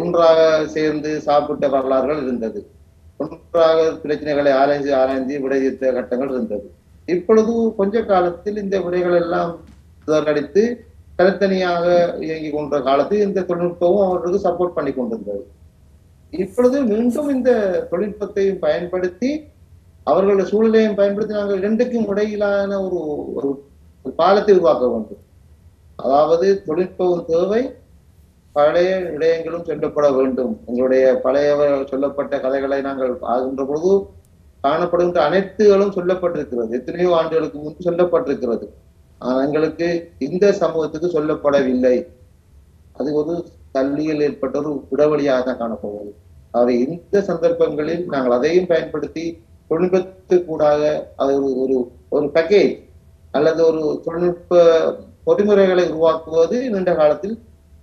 ஒன்றாக சேர்ந்து சாப்பிட்ட வரலாறுகள் இருந்தது. ஒன்றாக பிரச்சனைகளை ஆராய்ந்து விடையீர்த்த கட்டங்கள் இருந்தது. இப்பொழுது கொஞ்ச காலத்தில் இந்த விடைகள் எல்லாம் அடித்து தனித்தனியாக இயங்கி கொண்ட காலத்தில் இந்த தொழில்நுட்பமும் அவர்களுக்கு சப்போர்ட் பண்ணி கொண்டிருந்தது. இப்பொழுது மீண்டும் இந்த தொழில்நுட்பத்தையும் பயன்படுத்தி அவர்களுடைய சூழ்நிலையும் பயன்படுத்தி நாங்கள் இரண்டுக்கும் இடையிலான ஒரு பாலத்தை உருவாக்க வேண்டும். அதாவது தொழில்நுட்பம் தேவை, பழைய விடயங்களும் சொல்லப்பட வேண்டும். எங்களுடைய பழைய சொல்லப்பட்ட கதைகளை நாங்கள் ஆகின்ற பொழுது காணப்படுகின்ற அனைத்துகளும் சொல்லப்பட்டிருக்கிறது. எத்தனையோ ஆண்டுகளுக்கு முன்பு சொல்லப்பட்டிருக்கிறது. ஆனால் எங்களுக்கு இந்த சமூகத்துக்கு சொல்லப்படவில்லை. அது ஒரு தள்ளியில் ஏற்பட்ட ஒரு இடைவெளியாக தான் காணப்படுவது. அவை இந்த சந்தர்ப்பங்களில் நாங்கள் அதையும் பயன்படுத்தி தொழில்நுட்பத்துக்கூடாக அது ஒரு பேக்கேஜ் அல்லது ஒரு தொழில்நுட்ப பொறிமுறைகளை உருவாக்குவது நீண்ட காலத்தில்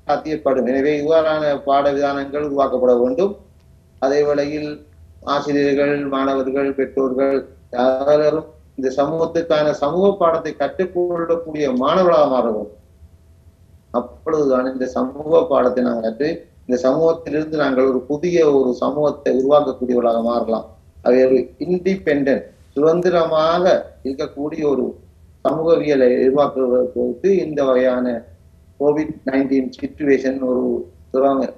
சாத்தியப்படும். எனவே இவ்வாறான பாட விதானங்கள் உருவாக்கப்பட வேண்டும். அதே வேளையில் ஆசிரியர்கள், மாணவர்கள், பெற்றோர்கள் யாரும் இந்த சமூகத்துக்கான சமூக பாடத்தை கற்றுக்கொள்ளக்கூடிய மாணவர்களாக மாற வேண்டும். அப்பொழுதுதான் இந்த சமூக பாடத்தை நாங்கள் கற்று இந்த சமூகத்திலிருந்து நாங்கள் ஒரு புதிய ஒரு சமூகத்தை உருவாக்கக்கூடியவர்களாக மாறலாம். அவை ஒரு இண்டிபெண்டன்ட் சுதந்திரமாக இருக்கக்கூடிய ஒரு சமூகவியலை உருவாக்குவதற்கு இந்த வகையான COVID-19 சிச்சுவேஷன் ஒரு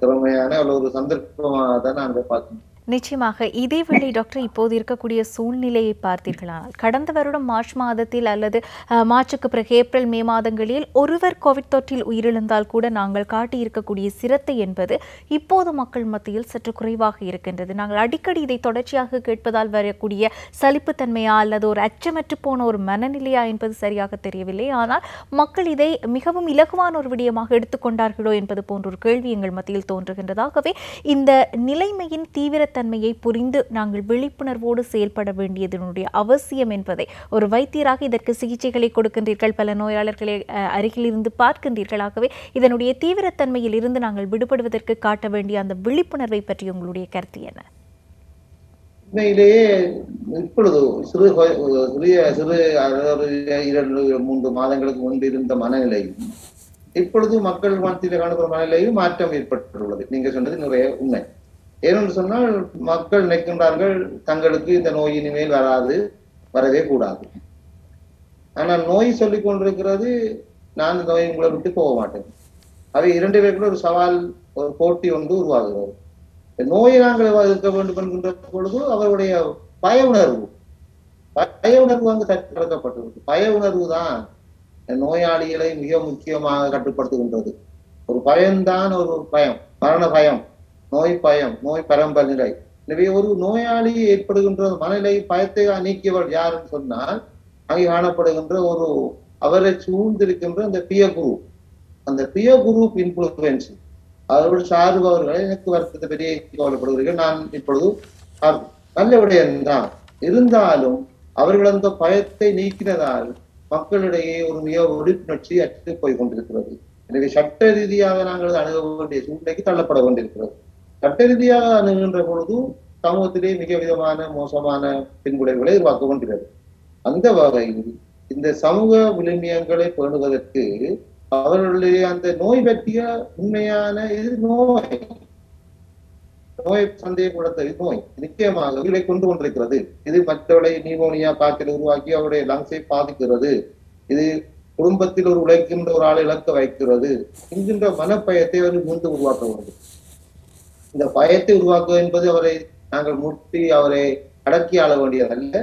திறமையான ஒரு சந்தர்ப்பமாக தான் நாங்கள் பார்க்கணும். நிச்சயமாக. இதேவேளை டாக்டர், இப்போது இருக்கக்கூடிய சூழ்நிலையை பார்த்தீர்களானால், கடந்த வருடம் மார்ச் மாதத்தில் அல்லது மார்ச்சுக்கு பிறகு ஏப்ரல், மே மாதங்களில் ஒருவர் கோவிட் தொற்றில் உயிரிழந்தால் கூட நாங்கள் காட்டியிருக்கக்கூடிய சிரத்தை என்பது இப்போது மக்கள் மத்தியில் சற்று குறைவாக இருக்கின்றது. நாங்கள் அடிக்கடி இதை தொடர்ச்சியாக கேட்பதால் வரக்கூடிய சலிப்புத்தன்மையா அல்லது ஒரு அச்சமற்று போன ஒரு மனநிலையா என்பது சரியாக தெரியவில்லை. ஆனால் மக்கள் இதை மிகவும் இலகுவான ஒரு விடயமாக எடுத்துக்கொண்டார்களோ என்பது போன்ற ஒரு கேள்வி எங்கள் மத்தியில் தோன்றுகின்றதாகவே இந்த நிலைமையின் தீவிரத்தன்மையை புரிந்து நாங்கள் விழிப்புணர்வோடு செயல்பட வேண்டியதனுடைய அவசியம் என்பதை ஒரு வைத்தியராக இதற்கு சிகிச்சைகளை கொடுக்கின்றீர்கள், பல நோயாளர்களை அருகில் இருந்து பார்க்கின்றீர்களாகவே இதனுடைய தீவிரத்தன்மையில் இருந்து நாங்கள் விடுபடுவதற்கு காட்ட வேண்டிய அந்த விழிப்புணர்வை பற்றி உங்களுடைய கருத்து என்ன? உண்மையிலேயே இப்பொழுது சிறு சிறு 2-3 மாதங்களுக்கு முன்பு இருந்த மனநிலையும் இப்பொழுது மக்கள் மத்தியில் காணப்படும் மனநிலையும் மாற்றம் ஏற்பட்டுள்ளது. நீங்க சொன்னது நிறைய உண்மை. ஏனென்று சொன்னால் மக்கள் நினைக்கின்றார்கள் தங்களுக்கு இந்த நோய் இனிமேல் வரவே கூடாது. ஆனால் நோய் சொல்லிக் கொண்டிருக்கிறது, நான் இந்த நோய் உங்களை விட்டு போக மாட்டேன். அவை 2 பேருக்குள்ள ஒரு சவால், ஒரு போட்டி ஒன்று உருவாகிறது. நோயை நாங்கள் இருக்க வேண்டும் என்கின்ற பொழுது அவருடைய பய உணர்வு அங்கு தடுக்கப்பட்டுள்ளது. பய உணர்வு தான் நோயாளிகளை மிக முக்கியமாக கட்டுப்படுத்துகின்றது. ஒரு பயம்தான், ஒரு பயம், மரண பயம், நோய் பயம், நோய் பரம்பல் நிலை. எனவே ஒரு நோயாளி ஏற்படுகின்ற மனநிலை பயத்தை நீக்கியவர் யாருன்னு சொன்னால், அங்கே காணப்படுகின்ற ஒரு அவரை சூழ்ந்திருக்கின்ற அந்த பியர் குரூப், அந்த பியர் குரூப் இன்ஃபுளுவன்ஸ், அவரோடு சார்பவர்களை எனக்கு வருத்தத்தை பெரிய கவலைப்படுகிறீர்கள். நான் இப்பொழுது நல்ல விடயம்தான் இருந்தாலும் அவர்கள் அந்த பயத்தை நீக்கினதால் மக்களிடையே ஒரு மிக விழிப்புணர்ச்சி அற்று போய் கொண்டிருக்கிறது. எனவே சட்ட ரீதியாக நாங்கள் அணுக வேண்டிய சூழ்நிலைக்கு தள்ளப்பட கொண்டிருக்கிறது. சட்ட ரீதியாக அணுகின்ற பொழுது சமூகத்திலே மிக விதமான மோசமான பின்விளைவுகளை உருவாக்க கொண்டிருக்கிறது. அந்த வகையில் இந்த சமூக விழுமியங்களை பேணுவதற்கு அவர்களுடைய அந்த நோய் பற்றிய உண்மையான இது நோய் சந்தேகப்படுத்த நோய் நிச்சயமாக உயிரை கொண்டு கொண்டிருக்கிறது. இது மற்றவர்களை நிமோனியா காய்ச்சல் உருவாக்கி அவருடைய லங்ஸை பாதிக்கிறது. இது குடும்பத்தில் ஒரு உழைக்கின்ற ஒரு ஆளை இழக்க வைக்கிறது என்கின்ற மனப்பயத்தை அவர் மீண்டும் உருவாக்க வேண்டும். இந்த பயத்தை உருவாக்குவது என்பது அவரை நாங்கள் முட்டி அவரை அடக்கி ஆள வேண்டியதல்ல.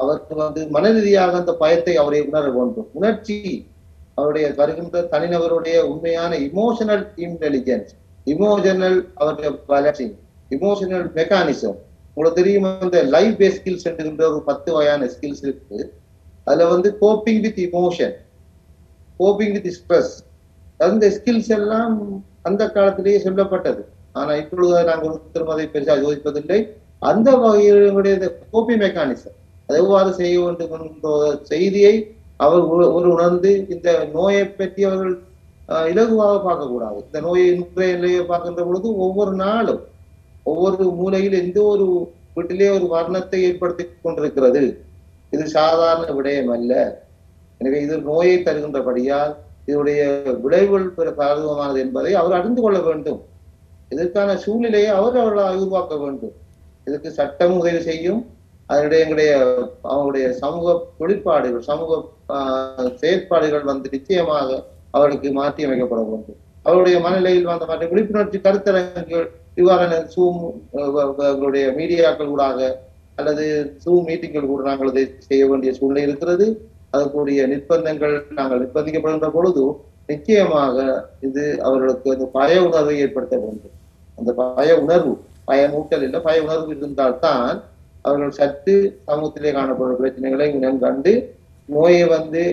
அவருக்கு மன ரீதியாக அந்த பயத்தை அவரை உணர வேண்டும். உணர்ச்சி அவருடைய வருகின்ற தனிநபருடைய உண்மையான இமோஷனல் இன்டெலிஜென்ஸ், இமோஷனல் அவருடைய வளர்ச்சி, இமோஷனல் மெக்கானிசம். உங்களுக்கு தெரியும், அந்த லைஃப் பேஸ் ஸ்கில்ஸ் என்கின்ற ஒரு 10 வகையான ஸ்கில்ஸ் இருக்கு. அதுல coping with emotion, coping with stress, அந்த ஸ்கில்ஸ் எல்லாம் அந்த காலத்திலேயே சொல்லப்பட்டது. ஆனா இப்பொழுது நாங்கள் ஒருத்தரும் அதை பெருசாக யோசிப்பதில்லை. அந்த வகையினுடைய கோப்பிங் மெக்கானிசம் அதை எவ்வாறு செய்ய வேண்டும் என்ற செய்தியை அவர் உணர்ந்து இந்த நோயை பற்றி அவர்கள் இலகுவாக பார்க்கக்கூடாது. இந்த நோயை இன்றைய நிலையை பார்க்கின்ற பொழுது ஒவ்வொரு நாளும் ஒவ்வொரு மூலையில் எந்த ஒரு வீட்டிலே ஒரு மரணத்தை ஏற்படுத்தி கொண்டிருக்கிறது. இது சாதாரண விடயம் அல்ல. எனவே இது நோயை தருகின்றபடியால் இதனுடைய விளைவுகள் பாதுகாமானது என்பதை அவர் அறிந்து கொள்ள வேண்டும். இதற்கான சூழ்நிலையை அவர்களால் உருவாக்க வேண்டும். இதுக்கு சட்டம் உதவி செய்யும். அதனுடைய அவங்களுடைய சமூக தொழிற்பாடுகள், சமூக செயற்பாடுகள் நிச்சயமாக அவர்களுக்கு மாற்றி அமைக்கப்பட வேண்டும். அவருடைய மனநிலையில் மற்ற விழிப்புணர்ச்சி கருத்தரங்குகள் இவ்வாறான சூம் எங்களுடைய மீடியாக்கள் ஊடாக அல்லது சூம் மீட்டிங்கள் கூட நாங்கள் அதை செய்ய வேண்டிய சூழ்நிலை இருக்கிறது. அதற்குரிய நிர்பந்தங்கள் நாங்கள் நிர்பந்திக்கப்படுகின்ற பொழுது நிச்சயமாக இது அவர்களுக்கு அந்த பய உணர்வை ஏற்படுத்த வேண்டும். அந்த பய உணர்வு, பயமூட்டல் இல்லை, பய உணர்வு இருந்தால்தான் அவர்கள் சற்று சமூகத்திலே காணப்படும் பிரச்சனைகளை கண்டு நோயை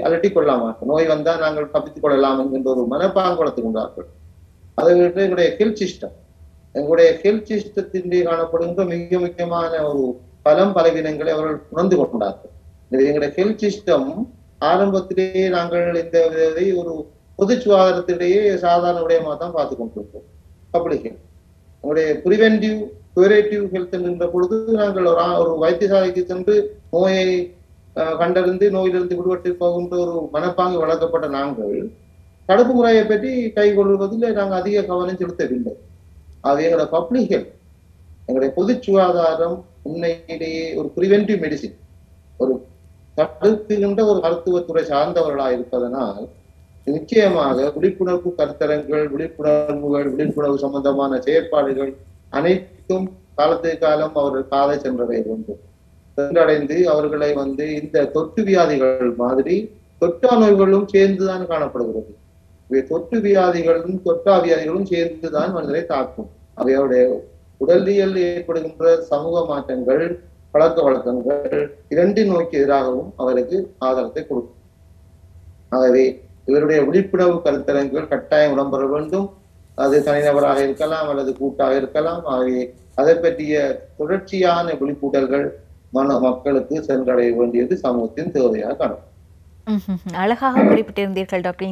அலட்டி கொள்ள மாட்டோம். நோய் வந்தா நாங்கள் தப்பித்துக் கொள்ளலாம் என்கின்ற ஒரு மனப்பாங்கு வளர்த்துக்கொண்டார்கள். அதை விட்டு எங்களுடைய ஹெல்த் சிஸ்டம், எங்களுடைய ஹெல்த் சிஸ்டத்திலே காணப்படுகின்ற மிக முக்கியமான ஒரு பலவீனங்களை அவர்கள் உணர்ந்து கொண்டார்கள். எங்களுடைய ஹெல்த் சிஸ்டம் ஆரம்பத்திலேயே நாங்கள் இந்த ஒரு பொது சுகாதாரத்திலேயே சாதாரண விடயமாக தான் பார்த்து கொண்டிருக்கோம். பப்ளிக் ஹெல்த், எங்களுடைய பிரிவென்டிவ் குயூரேட்டிவ் ஹெல்த் என்கின்ற பொழுது நாங்கள் ஒரு வைத்தியசாலைக்கு சென்று நோயை கண்டறிந்து நோயிலிருந்து விடுபட்டு போகின்ற ஒரு மனப்பாங்கு வளர்க்கப்பட்ட நாங்கள் தடுப்பு முறையை பற்றி கைகொள்வதில் நாங்கள் அதிக கவனம் செலுத்தவில்லை. அது எங்களோட பப்ளிக் ஹெல்த், எங்களுடைய பொது சுகாதாரம் உண்மையிலேயே ஒரு பிரிவென்டிவ் மெடிசின், ஒரு தடுக்குகின்ற ஒரு மருத்துவத்துறை சார்ந்தவர்களாக இருப்பதனால் நிச்சயமாக விழிப்புணர்வு கருத்தரங்கள், விழிப்புணர்வு சம்பந்தமான செயற்பாடுகள் அனைத்தும் காலத்துக்கு காலம் அவர்கள் காதை சென்றடைய வேண்டும். சென்றடைந்து அவர்களை இந்த தொற்று வியாதிகள் மாதிரி தொற்றா நோய்களும் சேர்ந்துதான் காணப்படுகிறது. இவை தொற்று வியாதிகளும் தொற்றா வியாதிகளும் சேர்ந்துதான் மனிதரை தாக்கும். அவையோடைய உடலியல் ஏற்படுகின்ற சமூக மாற்றங்கள், பழக்க வழக்கங்கள் இரண்டின் நோய்க்கு எதிராகவும் அவருக்கு ஆதாரத்தை கொடுக்கும். ஆகவே இவருடைய விழிப்புணர்வு கருத்தரங்குகள் கட்டாயம் இடம்பெற வேண்டும். அது தனிநபராக இருக்கலாம் அல்லது கூட்டாக இருக்கலாம். ஆகவே அதை பற்றிய தொடர்ச்சியான விழிப்புணர்வுகள் மக்களுக்கு சென்றடைய வேண்டியது சமூகத்தின் தேவையாக காணும். அழகாக குறிப்பிட்டிருந்தீர்கள் டாக்டர்.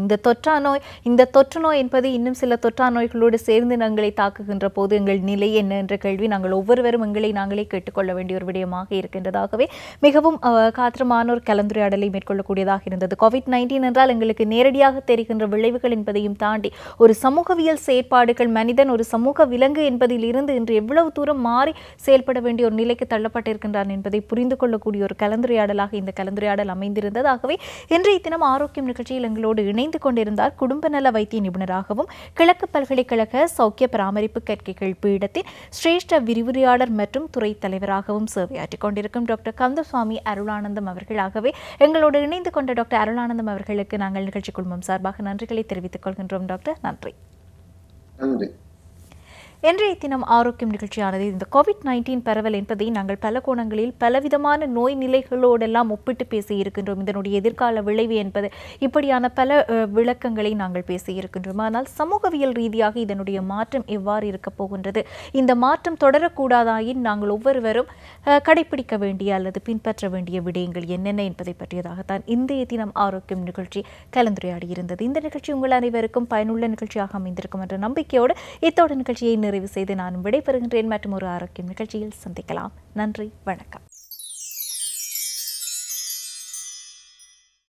இந்த தொற்று நோய் என்பது இன்னும் சில தொற்றா நோய்களோடு சேர்ந்து எங்களை தாக்குகின்ற போது எங்கள் நிலை என்ன என்ற கேள்வி நாங்கள் ஒவ்வொருவரும் எங்களை நாங்களே கேட்டுக்கொள்ள வேண்டிய ஒரு விடயமாக இருக்கின்றதாகவே மிகவும் காத்திரமான ஒரு கலந்துரையாடலை மேற்கொள்ளக்கூடியதாக இருந்தது. COVID-19 என்றால் எங்களுக்கு நேரடியாக தெரிகின்ற விளைவுகள் என்பதையும் தாண்டி ஒரு சமூகவியல் செயற்பாடுகள், மனிதன் ஒரு சமூக விலங்கு என்பதில் இருந்து இன்று எவ்வளவு தூரம் மாறி செயல்பட வேண்டிய ஒரு நிலைக்கு தள்ளப்பட்டிருக்கின்றான் என்பதை புரிந்து கொள்ளக்கூடிய ஒரு கலந்துரையாடலாக இந்த கலந்துரையாடல் அமைந்திருந்ததாகவே இன்றைய தினம் ஆரோக்கியம் நிகழ்ச்சியில் எங்களோடு இணைந்து கொண்டிருந்தார் குடும்ப நல வைத்திய நிபுணராகவும் கிழக்கு பல்கலைக்கழக சௌக்கிய பராமரிப்பு கற்கைகள் பீடத்தின் சிரேஷ்ட விரிவுரையாளர் மற்றும் துறை தலைவராகவும் சேவையாற்றிக் கொண்டிருக்கும் டாக்டர் கந்தசுவாமி அருளானந்தம் அவர்களாகவே எங்களோடு இணைந்து கொண்ட டாக்டர் அருளானந்தம் அவர்களுக்கு நாங்கள் நிகழ்ச்சி குழுமம் சார்பாக நன்றிகளை தெரிவித்துக் கொள்கின்றோம். டாக்டர் நன்றி. நன்றி. இன்றைய தினம் ஆரோக்கியம் நிகழ்ச்சியானது இந்த COVID-19 பரவல் என்பதை நாங்கள் பல கோணங்களில் பலவிதமான நோய் நிலைகளோடெல்லாம் ஒப்பிட்டு பேசி இருக்கின்றோம். இதனுடைய எதிர்கால விளைவு என்பது இப்படியான பல விளக்கங்களை நாங்கள் பேசி இருக்கின்றோம். ஆனால் சமூகவியல் ரீதியாக இதனுடைய மாற்றம் எவ்வாறு இருக்கப் போகின்றது, இந்த மாற்றம் தொடரக்கூடாதாயின் நாங்கள் ஒவ்வொருவரும் கடைபிடிக்க வேண்டிய அல்லது பின்பற்ற வேண்டிய விடயங்கள் என்னென்ன என்பதை பற்றியதாகத்தான் இன்றைய தினம் ஆரோக்கியம் நிகழ்ச்சி கலந்துரையாடி இருந்தது. இந்த நிகழ்ச்சி உங்கள் அனைவருக்கும் பயனுள்ள நிகழ்ச்சியாக அமைந்திருக்கும் என்ற நம்பிக்கையோடு இத்தோடு நிகழ்ச்சியை நிறைவு செய்து நான் விடைபெறுகின்றேன். மற்றும் ஒரு ஆரோக்கியம் நிகழ்ச்சியில் சந்திக்கலாம். நன்றி, வணக்கம்.